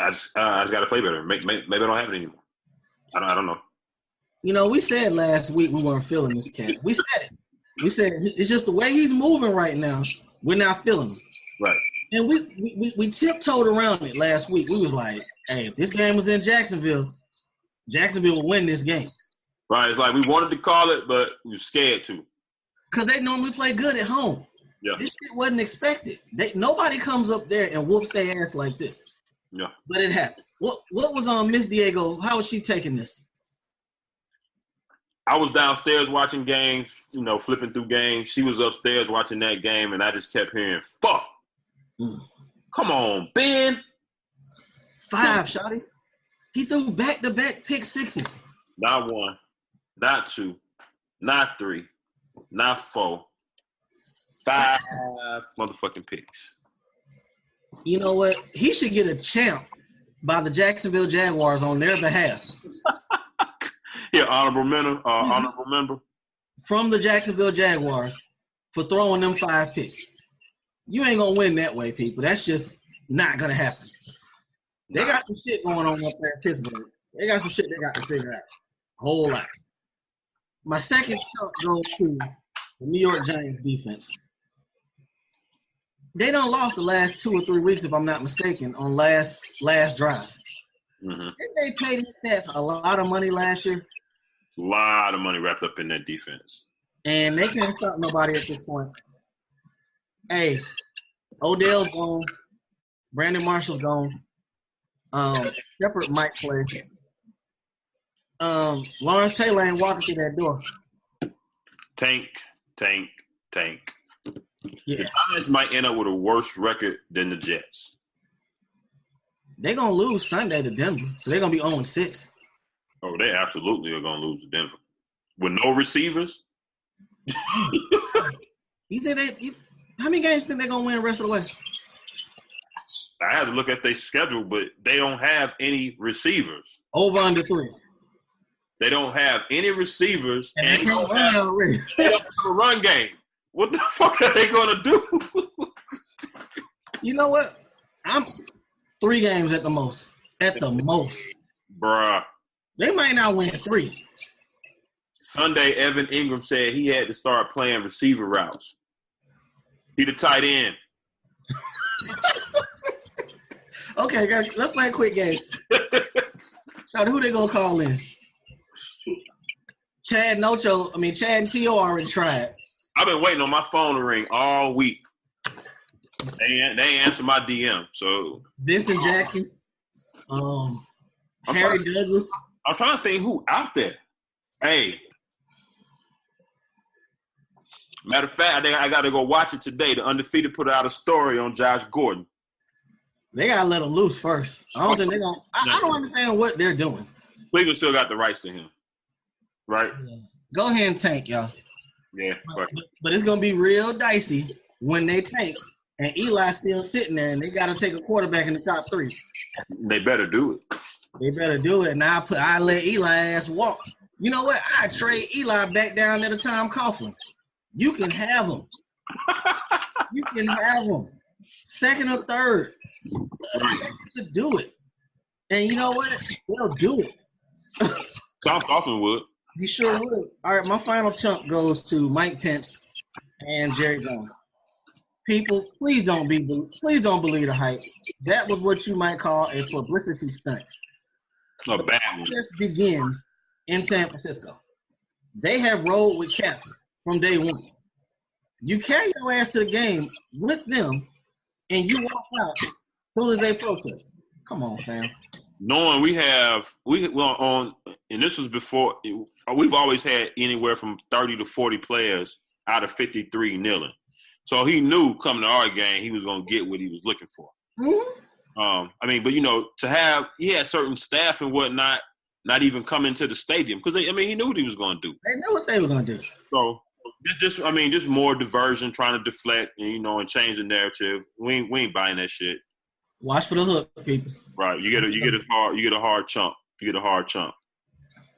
just got to play better. Maybe I don't have it anymore. I don't know. We said last week we weren't feeling this cat. We said it. We said it's just the way he's moving right now. We're not feeling him. Right. And we tiptoed around it last week. We was like, hey, if this game was in Jacksonville will win this game. Right. It's like we wanted to call it, but we were scared to. Because they normally play good at home. Yeah. This shit wasn't expected. Nobody comes up there and whoops their ass like this. Yeah. But it happens. What was on Miss Diego? How was she taking this? I was downstairs watching games, flipping through games. She was upstairs watching that game, and I just kept hearing, fuck. Come on, Ben. 5, shawty. He threw back-to-back pick sixes. Not 1, not 2, not 3, not 4. 5 motherfucking picks. You know what? He should get a champ by the Jacksonville Jaguars on their behalf. Yeah, honorable member. From the Jacksonville Jaguars for throwing them 5 picks. You ain't going to win that way, people. That's just not going to happen. They got some shit going on up there in Pittsburgh. They got some shit they got to figure out. A whole lot. My second chunk goes to the New York Giants defense. They done lost the last 2 or 3 weeks, if I'm not mistaken, on last drive. Mm-hmm. Didn't they pay these stats a lot of money last year? A lot of money wrapped up in that defense. And they can't stop nobody at this point. Hey, Odell's gone. Brandon Marshall's gone. Shepard might play. Lawrence Taylor ain't walking through that door. Tank. Yeah. The Giants might end up with a worse record than the Jets. They're going to lose Sunday to Denver, so they're going to be 0-6. Oh, they absolutely are going to lose to Denver. With no receivers? You think how many games think they're going to win the rest of the way? I had to look at their schedule, but they don't have any receivers. Over under 3. They don't have any receivers. And they can't run already. They don't have a run game. What the fuck are they going to do? You know what? I'm 3 games at the most. At the most. Bruh. They might not win 3. Sunday, Evan Ingram said he had to start playing receiver routes. He the tight end. Okay, guys, let's play a quick game. Shout out, who they gonna call in? Chad and T.O. already tried. I've been waiting on my phone to ring all week. They ain't answer my DM. So Vincent Jackson, Harry Douglas. I'm trying to think who out there. Hey. Matter of fact, I think I got to go watch it today. The Undefeated put out a story on Josh Gordon. They got to let him loose first. I don't think they're going to – I don't understand what they're doing. Cleveland still got the rights to him, right? Yeah. Go ahead and tank, y'all. Yeah. But it's going to be real dicey when they tank and Eli's still sitting there and they got to take a quarterback in the top 3. They better do it. They better do it. Now I let Eli ass walk. You know what? I trade Eli back down at the Tom Coughlin. You can have him. You can have him. Second or third. To do it. And you know what? They'll do it. Tom Coughlin would. He sure would. All right, my final chunk goes to Mike Pence and Jerry Jones. People, please don't believe the hype. That was what you might call a publicity stunt. A bad one. This begins in San Francisco. They have rolled with Cap from day one. You carry your ass to the game with them, and you walk out as soon as they protest. Come on, fam. Knowing and this was before, we've always had anywhere from 30 to 40 players out of 53 kneeling. So he knew coming to our game he was going to get what he was looking for. Mm-hmm. But, he had certain staff and whatnot not even come into the stadium because, he knew what he was going to do. They knew what they were going to do. So, just more diversion, trying to deflect and change the narrative. We ain't buying that shit. Watch for the hook, people. Right. You get a hard chunk. You get a hard chunk.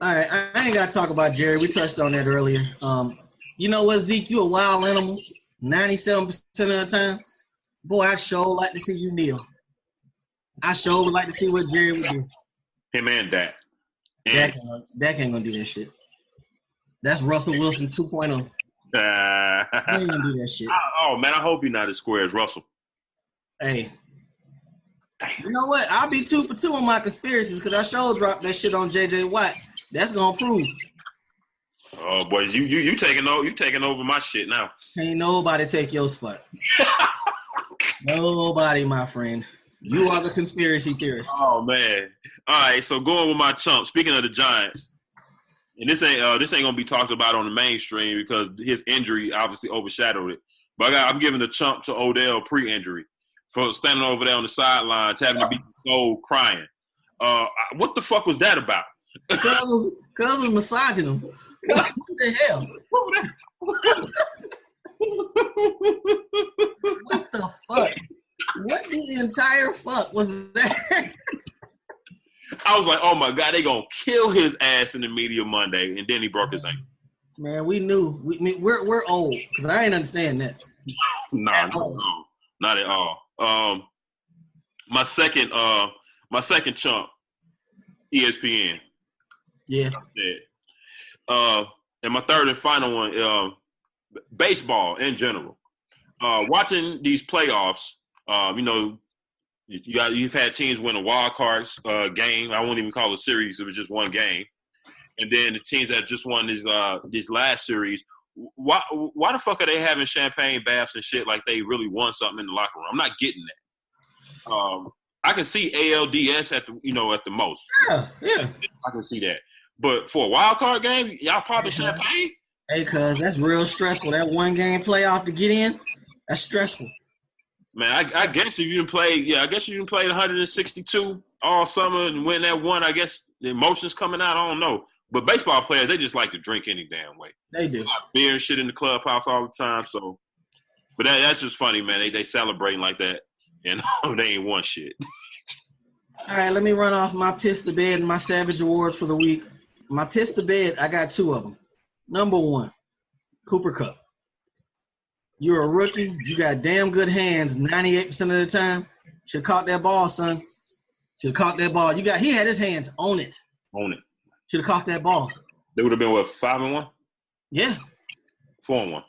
All right. I ain't got to talk about Jerry. We touched on that earlier. You know what, Zeke? You a wild animal 97% of the time. Boy, I sure like to see you kneel. I sure would like to see what Jerry would do. Him and Dak. Dak ain't going to do that shit. That's Russell Wilson 2.0. He ain't going to do that shit. Oh, man, I hope you're not as square as Russell. Hey. You know what? I'll be 2 for 2 on my conspiracies because I sure dropped that shit on J.J. Watt. That's going to prove. Oh, boys, you taking over my shit now. Ain't nobody take your spot. Nobody, my friend. You are the conspiracy theorist. Oh, man. All right, so going with my chump. Speaking of the Giants, and this ain't gonna be talked about on the mainstream because his injury obviously overshadowed it. But I'm giving the chump to Odell pre-injury for standing over there on the sidelines, having to be so crying. What the fuck was that about? Because I was massaging him. What the hell? What the fuck? What the entire fuck was that? I was like, oh my God, they gonna kill his ass in the media Monday, and then he broke his ankle. Man, we knew. We're old because I ain't understand that. No, not at all. My second My second chump, ESPN. Yeah. And my third and final one, baseball in general. Watching these playoffs, you've had teams win a wild cards game. I won't even call it a series. It was just one game. And then the teams that just won this last series, why the fuck are they having champagne baths and shit like they really won something in the locker room? I'm not getting that. I can see ALDS at the most. Yeah. I can see that. But for a wild card game, y'all popping champagne? Hey, cuz that's real stressful. That one game playoff to get in, that's stressful. Man, I guess if you didn't play, I guess you didn't play 162 all summer and win that one. I guess the emotions coming out. I don't know. But baseball players, they just like to drink any damn way. They do. Beer and shit in the clubhouse all the time. So, but that's just funny, man. They celebrating like that, and they ain't won shit. All right, let me run off my piss to bed and my Savage Awards for the week. My piss to bed, I got two of them. Number one, Cooper Kupp. You're a rookie. You got damn good hands 98% of the time. Should have caught that ball, son. Should have caught that ball. He had his hands on it. On it. Should have caught that ball. They would have been, what, 5-1? Yeah. 4-1.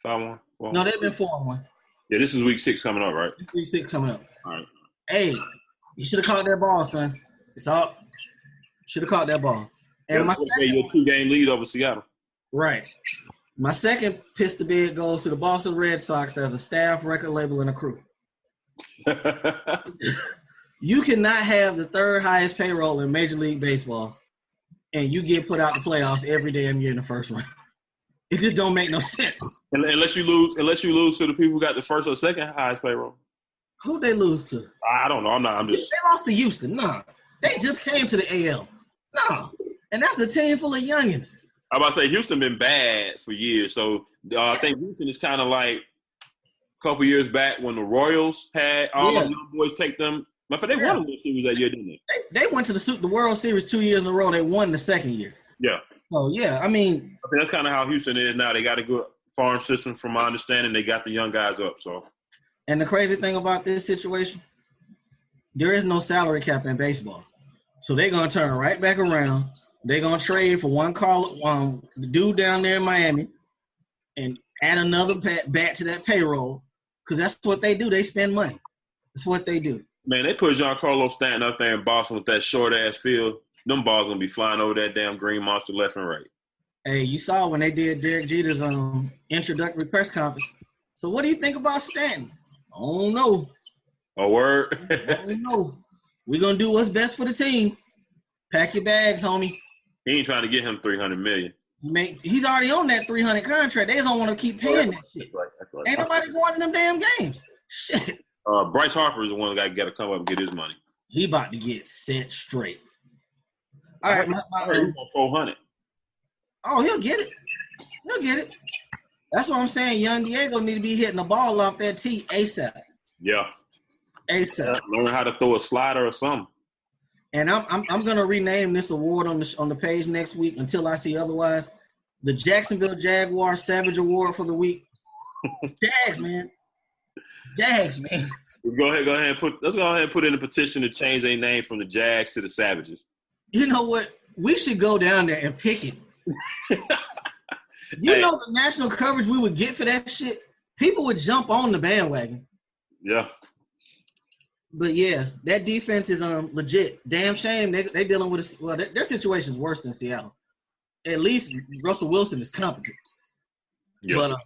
5-1? No, they've been 4-1. Yeah, this is week 6 coming up, right? Week 6 coming up. All right. Hey, you should have caught that ball, son. It's all. Should have caught that ball. And my second, your 2-game lead over Seattle. Right. My second piss to bed goes to the Boston Red Sox as a staff, record label, and a crew. You cannot have the third highest payroll in Major League Baseball, and you get put out the playoffs every damn year in the first round. It just don't make no sense. Unless you lose to the people who got the first or second highest payroll. Who'd they lose to? I don't know. They lost to Houston. No. They just came to the AL. No. And that's a team full of youngins. I'm about to say Houston been bad for years. So I think Houston is kind of like a couple years back when the Royals had all the young boys take them. But they won the series that year, didn't they? They went to the World Series 2 years in a row. They won the second year. Yeah. Oh, yeah. I mean, that's kind of how Houston is now. They got a good farm system, from my understanding. They got the young guys up. So. And the crazy thing about this situation, there is no salary cap in baseball. So they're going to turn right back around. They're going to trade for the dude down there in Miami and add another bat to that payroll, because that's what they do. They spend money. That's what they do. Man, they put Giancarlo Stanton up there in Boston with that short-ass field. Them balls going to be flying over that damn green monster left and right. Hey, you saw when they did Derek Jeter's introductory press conference. So what do you think about Stanton? I don't know. A word? I don't know. We're going to do what's best for the team. Pack your bags, homie. He ain't trying to get him $300 million. He's already on that $300 contract. They don't want to keep paying that shit. That's right. Ain't nobody going to them damn games. Shit. Bryce Harper is the one that got to come up and get his money. He about to get set straight. All right. I heard he's on $400. Oh, he'll get it. He'll get it. That's what I'm saying. Young Diego need to be hitting the ball off that tee ASAP. Yeah. ASAP. Learn how to throw a slider or something. And I'm gonna rename this award on the page next week until I see otherwise. The Jacksonville Jaguars Savage Award for the week. Jags, man. Let's go ahead and put in a petition to change their name from the Jags to the Savages. You know what? We should go down there and pick it. You know the national coverage we would get for that shit? People would jump on the bandwagon. Yeah. But yeah, that defense is legit. Damn shame they dealing with their situation is worse than Seattle. At least Russell Wilson is competent. Yeah. But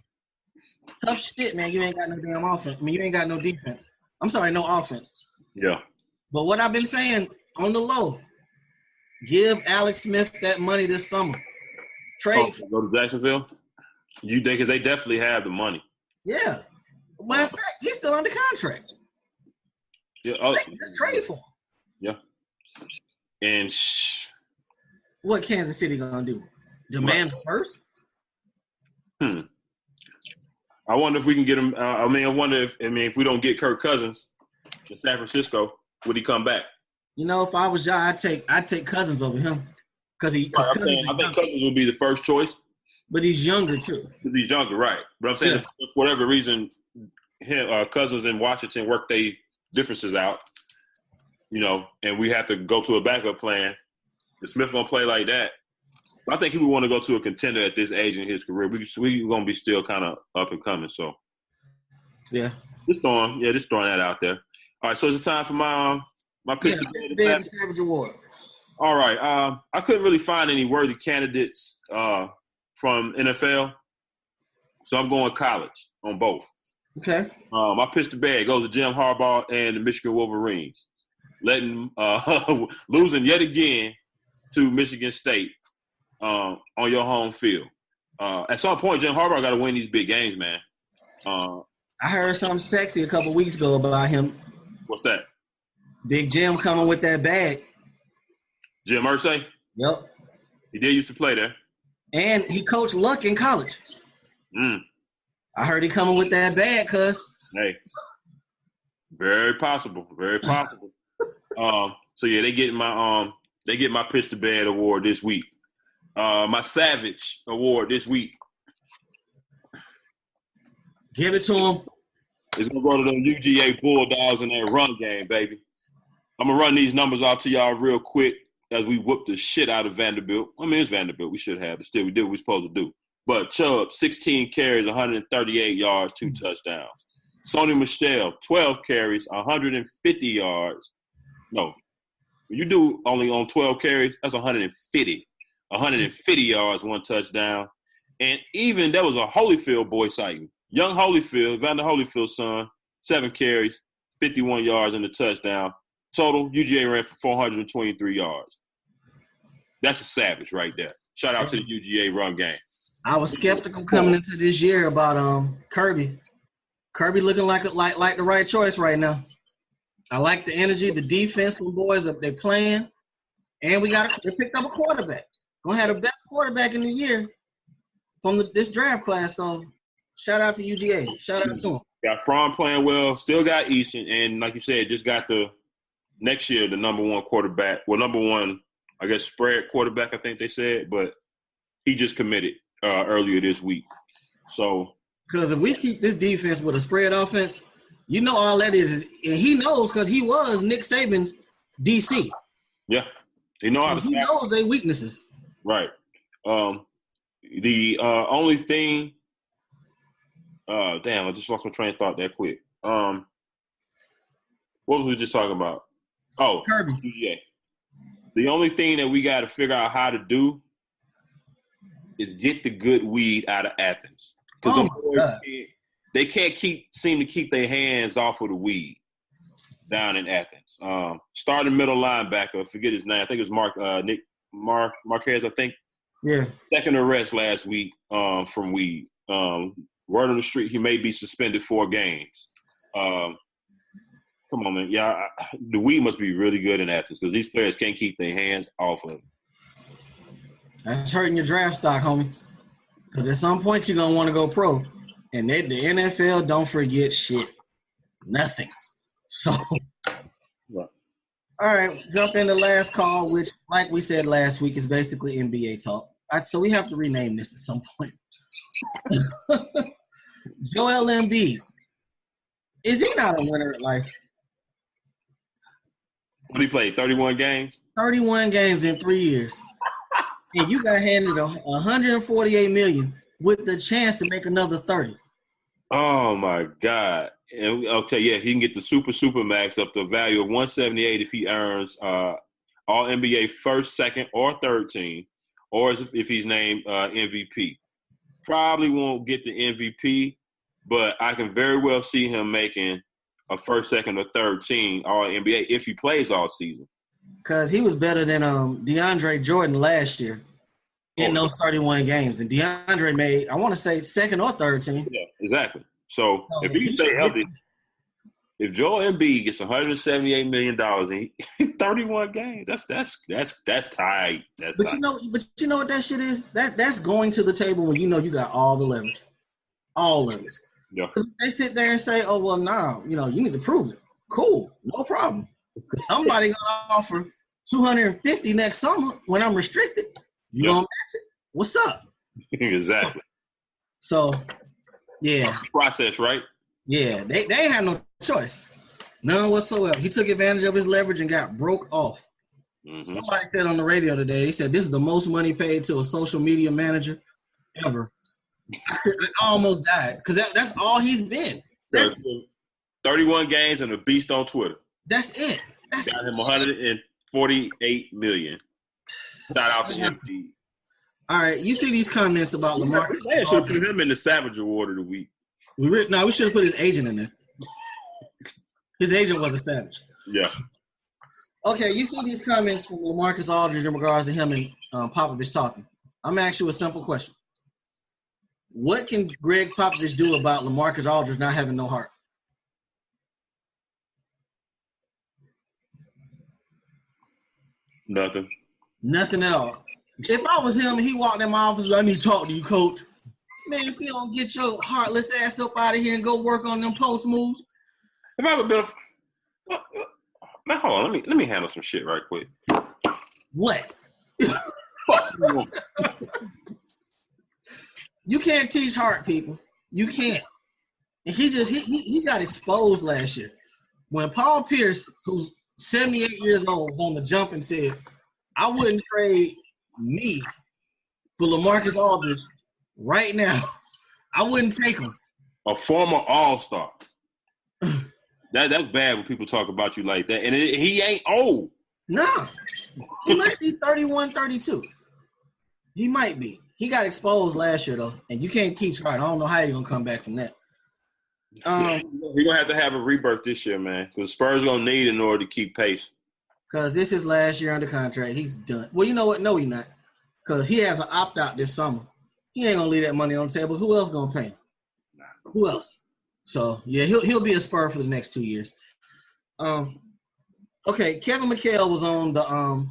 tough shit, man. You ain't got no damn offense. I mean, you ain't got no defense. I'm sorry, no offense. Yeah. But what I've been saying on the low, give Alex Smith that money this summer. Trade. Go to Jacksonville? You think because they definitely have the money. Yeah. Matter of fact, he's still under contract. Yeah. Trade for him. Yeah. And what Kansas City gonna do? Demand first? I wonder if we can get him. I wonder if we don't get Kirk Cousins in San Francisco, would he come back? You know, if I was y'all, I'd take Cousins over him I think Cousins would be the first choice. But he's younger too. Because he's younger, right? But I'm saying if for whatever reason, Cousins in Washington work their differences out. and we have to go to a backup plan, if Smith going to play like that, I think he would want to go to a contender at this age in his career. We're going to be still kind of up and coming. So, yeah. Just throwing that out there. All right, so it's time for my pitch to bed. Savage Award. All right. I couldn't really find any worthy candidates from NFL, so I'm going college on both. Okay. My pitch to bed goes to Jim Harbaugh and the Michigan Wolverines, losing yet again to Michigan State on your home field. At some point, Jim Harbaugh got to win these big games, man. I heard something sexy a couple weeks ago about him. What's that? Big Jim coming with that bag. Jim Irsay? Yep. He did used to play there. And he coached Luck in college. Mm. I heard he coming with that bag, cuz. Hey. Very possible. Very possible. So yeah, they get my pitch to bed award this week. My Savage award this week. Give it to him. It's gonna go to them UGA Bulldogs in their run game, baby. I'm gonna run these numbers off to y'all real quick as we whoop the shit out of Vanderbilt. I mean, it's Vanderbilt. We should have, but still, we did what we're supposed to do. But Chubb, 16 carries, 138 yards, 2 touchdowns. Sony Michel, 12 carries, 150 yards. No, when you do only on 12 carries, that's 150. 150 yards, 1 touchdown. And even there was a Holyfield boy sighting. Young Holyfield, Vander Holyfield's son, 7 carries, 51 yards and a touchdown. Total, UGA ran for 423 yards. That's a savage right there. Shout out to the UGA run game. I was skeptical coming into this year about Kirby. Kirby looking like the right choice right now. I like the energy, the defense, the boys up they playing, and they picked up a quarterback. Gonna have the best quarterback in the year from this draft class. So shout out to UGA. Shout out to him. Got Fromm playing well. Still got Easton, and like you said, just got next year the number one quarterback. Well, number one, I guess, spread quarterback. I think they said, but he just committed earlier this week. So because if we keep this defense with a spread offense, you know all that is and he knows because he was Nick Saban's DC. Yeah, he knows their weaknesses. Right. The only thing, damn, I just lost my train of thought that quick. What was we just talking about? Oh, Kirby. Yeah. The only thing that we got to figure out how to do is get the good weed out of Athens. Because they can't seem to keep their hands off of the weed down in Athens. Starting middle linebacker, I forget his name. I think it was Marquez, I think. Yeah. Second arrest last week from weed. Word on the street, he may be suspended 4 games. Come on, man. Yeah, the weed must be really good in Athens because these players can't keep their hands off of it. That's hurting your draft stock, homie. Because at some point you're going to want to go pro. And the NFL don't forget shit. Nothing. So, right. All right, jump in the last call, which, like we said last week, is basically NBA talk. So we have to rename this at some point. Joel Embiid. Is he not a winner at life? What did he play, 31 games? 31 games in 3 years. And you got handed $148 million with the chance to make another 30. Oh, my God. And I'll tell you, he can get the super max up to a value of 178 if he earns all NBA first, second, or third team, or if he's named MVP. Probably won't get the MVP, but I can very well see him making a first, second, or third team all NBA if he plays all season. Because he was better than DeAndre Jordan last year in those 31 games. And DeAndre made, I want to say, second or third team. Yeah, exactly. So if he stay healthy, if Joel Embiid gets $178 million in 31 games, that's tight. That's but tight. You know what that shit is? That's going to the table when you know you got all the leverage. All of it. Yeah. They sit there and say, oh, well, no, you need to prove it. Cool. No problem. Because somebody going to offer $250 next summer when I'm restricted. You going to match it? What's up? Exactly. So, yeah. Process, right? Yeah. They ain't have no choice. None whatsoever. He took advantage of his leverage and got broke off. Mm-hmm. Somebody said on the radio today, they said this is the most money paid to a social media manager ever. I almost died because that's all he's been. That's 31 games and a beast on Twitter. That's it. Got him $148 million. Shout out to MP. All right, you see these comments about Lamar. They should have put him in the Savage Award of the week. We should have put his agent in there. His agent was a Savage. Yeah. Okay, you see these comments from LaMarcus Aldridge in regards to him and Popovich talking. I'm going to ask you a simple question. What can Greg Popovich do about LaMarcus Aldridge not having no heart? Nothing. Nothing at all. If I was him and he walked in my office, I need to talk to you, coach. Man, if you don't get your heartless ass up out of here and go work on them post moves. If I ever been man, hold on, let me handle some shit right quick. What? You can't teach heart, people. You can't. And he got exposed last year. When Paul Pierce, who's 78 years old, was on the jump and said, I wouldn't trade me for LaMarcus Aldridge right now. I wouldn't take him. A former All-Star. That's bad when people talk about you like that. And he ain't old. No. He might be 31, 32. He might be. He got exposed last year, though, and you can't teach hard. I don't know how you're going to come back from that. We're going to have a rebirth this year, man, because Spurs are going to need in order to keep pace. Because this is last year under contract. He's done. Well, you know what? No, he's not. Because he has an opt-out this summer. He ain't going to leave that money on the table. Who else going to pay him? Who else? So, yeah, he'll be a Spur for the next 2 years. Okay, Kevin McHale was on the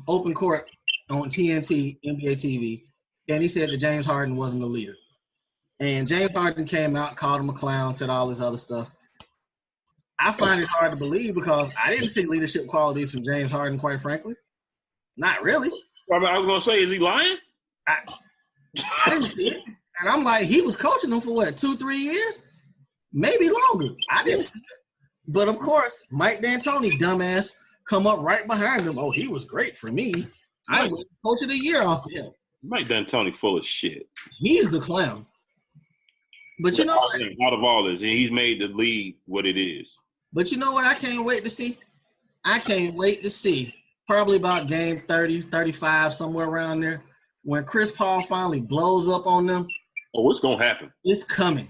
open court on TNT, NBA TV, and he said that James Harden wasn't the leader. And James Harden came out, called him a clown, said all this other stuff. I find it hard to believe because I didn't see leadership qualities from James Harden, quite frankly. Not really. I was going to say, is he lying? I didn't see it. And I'm like, he was coaching them for what, 2-3 years? Maybe longer. I didn't see it. But, of course, Mike D'Antoni, dumbass, come up right behind him. Oh, he was great for me. I was coach of the year off of him. Mike D'Antoni full of shit. He's the clown. But you know what? Out of all this, and he's made the league what it is. But you know what I can't wait to see? I can't wait to see, probably about game 30, 35, somewhere around there, when Chris Paul finally blows up on them. Oh, what's going to happen? It's coming.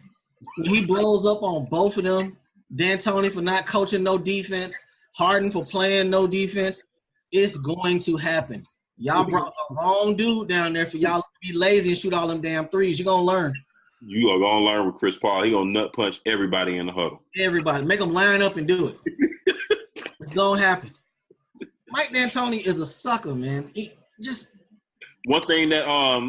When he blows up on both of them, D'Antoni for not coaching no defense, Harden for playing no defense, it's going to happen. Y'all brought the wrong dude down there for y'all to be lazy and shoot all them damn threes. You're going to learn. You are going to learn with Chris Paul. He going to nut punch everybody in the huddle. Everybody. Make them line up and do it. It's going to happen. Mike D'Antoni is a sucker, man. He just – one thing that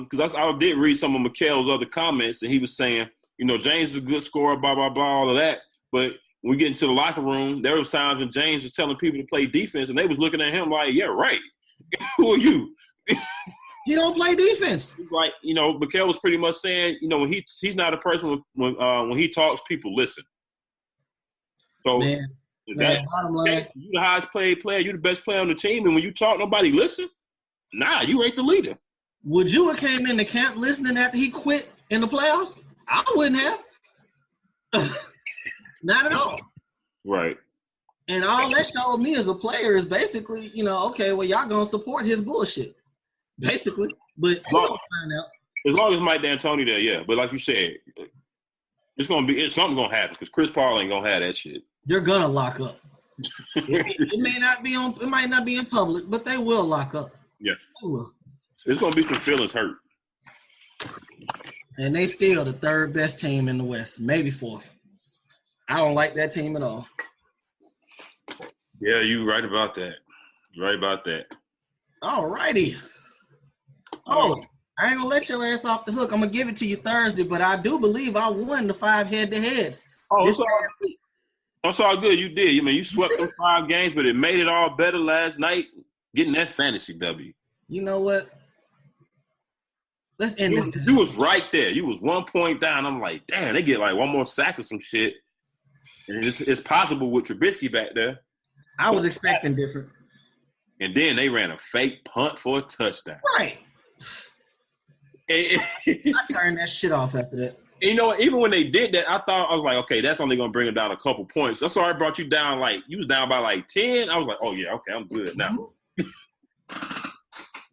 because I did read some of McHale's other comments, and he was saying, you know, James is a good scorer, blah, blah, blah, all of that. But when we get into the locker room, there was times when James was telling people to play defense, and they was looking at him like, yeah, right. Who are you? He don't play defense. Like, you know, McHale was pretty much saying, you know, when he's not a person when he talks, people listen. So man, bottom line, you the highest paid player, you the best player on the team, and when you talk, nobody listen. Nah, you ain't the leader. Would you have came into camp listening after he quit in the playoffs? I wouldn't have. Not at all. Right. And all that showed me as a player is basically, you know, okay, well, y'all gonna support his bullshit, basically. But we'll find out. As long as Mike D'Antoni there, yeah. But like you said, something's gonna happen because Chris Paul ain't gonna have that shit. They're gonna lock up. It might not be in public, but they will lock up. Yeah. They will. There's gonna be some feelings hurt. And they still the third best team in the West, maybe fourth. I don't like that team at all. Yeah, you're right about that. You're right about that. All righty. Oh, I ain't gonna let your ass off the hook. I'm gonna give it to you Thursday, but I do believe I won the 5 head-to-heads. Oh, that's all good. You did. You swept those 5 games, but it made it all better last night, getting that fantasy W. You know what? Let's end this. You was right there. You was 1 point down. I'm like, damn, they get like one more sack or some shit. And it's possible with Trubisky back there. I was expecting different. And then they ran a fake punt for a touchdown. Right. And I turned that shit off after that. you know, even when they did that, I was like, okay, that's only going to bring them down a couple points. That's why I brought you down, like, you was down by like 10. I was like, oh, yeah, okay, I'm good now.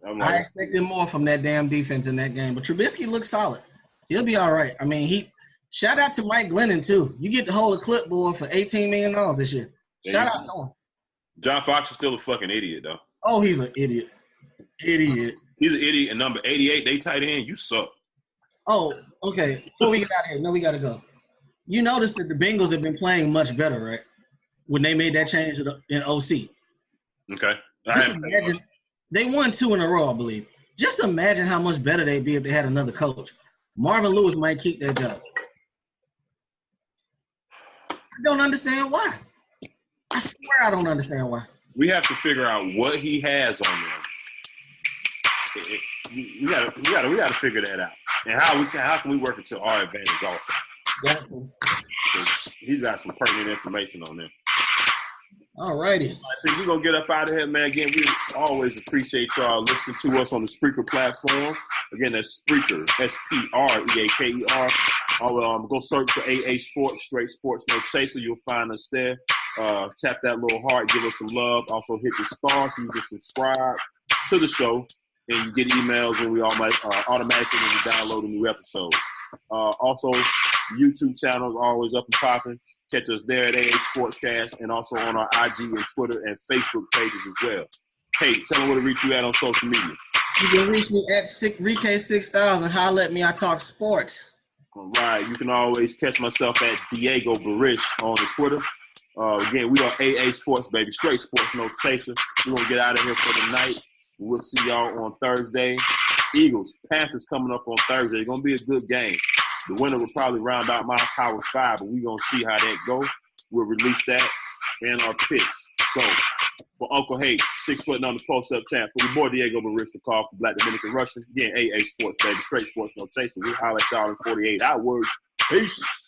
I expected more from that damn defense in that game. But Trubisky looks solid. He'll be all right. I mean, shout out to Mike Glennon, too. You get to hold a clipboard for $18 million this year. Shout out to him. John Fox is still a fucking idiot, though. Oh, he's an idiot. Idiot. He's an idiot. And number 88, they tight end, you suck. Oh, okay. Before we get out of here, no, we got to go. You noticed that the Bengals have been playing much better, right? When they made that change in OC. Okay. Just imagine, they won 2 in a row, I believe. Just imagine how much better they'd be if they had another coach. Marvin Lewis might keep that job. I don't understand why. I swear I don't understand why. We have to figure out what he has on them. We gotta figure that out, and how can we work it to our advantage also? Exactly. He's got some pertinent information on them. All righty. I think we're gonna get up out of here, man. Again, we always appreciate y'all listening to us on the Spreaker platform. Again, that's Spreaker, SPREAKER. Go search for AA Sports, Straight Sports No Chaser. You'll find us there. Tap that little heart, give us some love. Also hit the star so you can subscribe to the show, and you get emails when we automatically when we download a new episode. Also, YouTube channel is always up and popping. Catch us there at AA Sportscast, and also on our IG and Twitter and Facebook pages as well. Hey, tell them where to reach you at on social media. You can reach me at RK6000. Holla at me. I talk sports. All right. You can always catch myself at Diego Barish on the Twitter. Again, we are AA Sports, baby. Straight sports, no chaser. We're going to get out of here for the night. We'll see y'all on Thursday. Eagles, Panthers coming up on Thursday. It's going to be a good game. The winner will probably round out my Power 5, but we're going to see how that goes. We'll release that and our picks. So, for Uncle Hate, 6 foot on the post-up champ, for your boy Diego Barista, call for Black Dominican Russian. Again, AA Sports, baby. Straight sports, no chaser. We'll holler at y'all in 48 hours. Peace.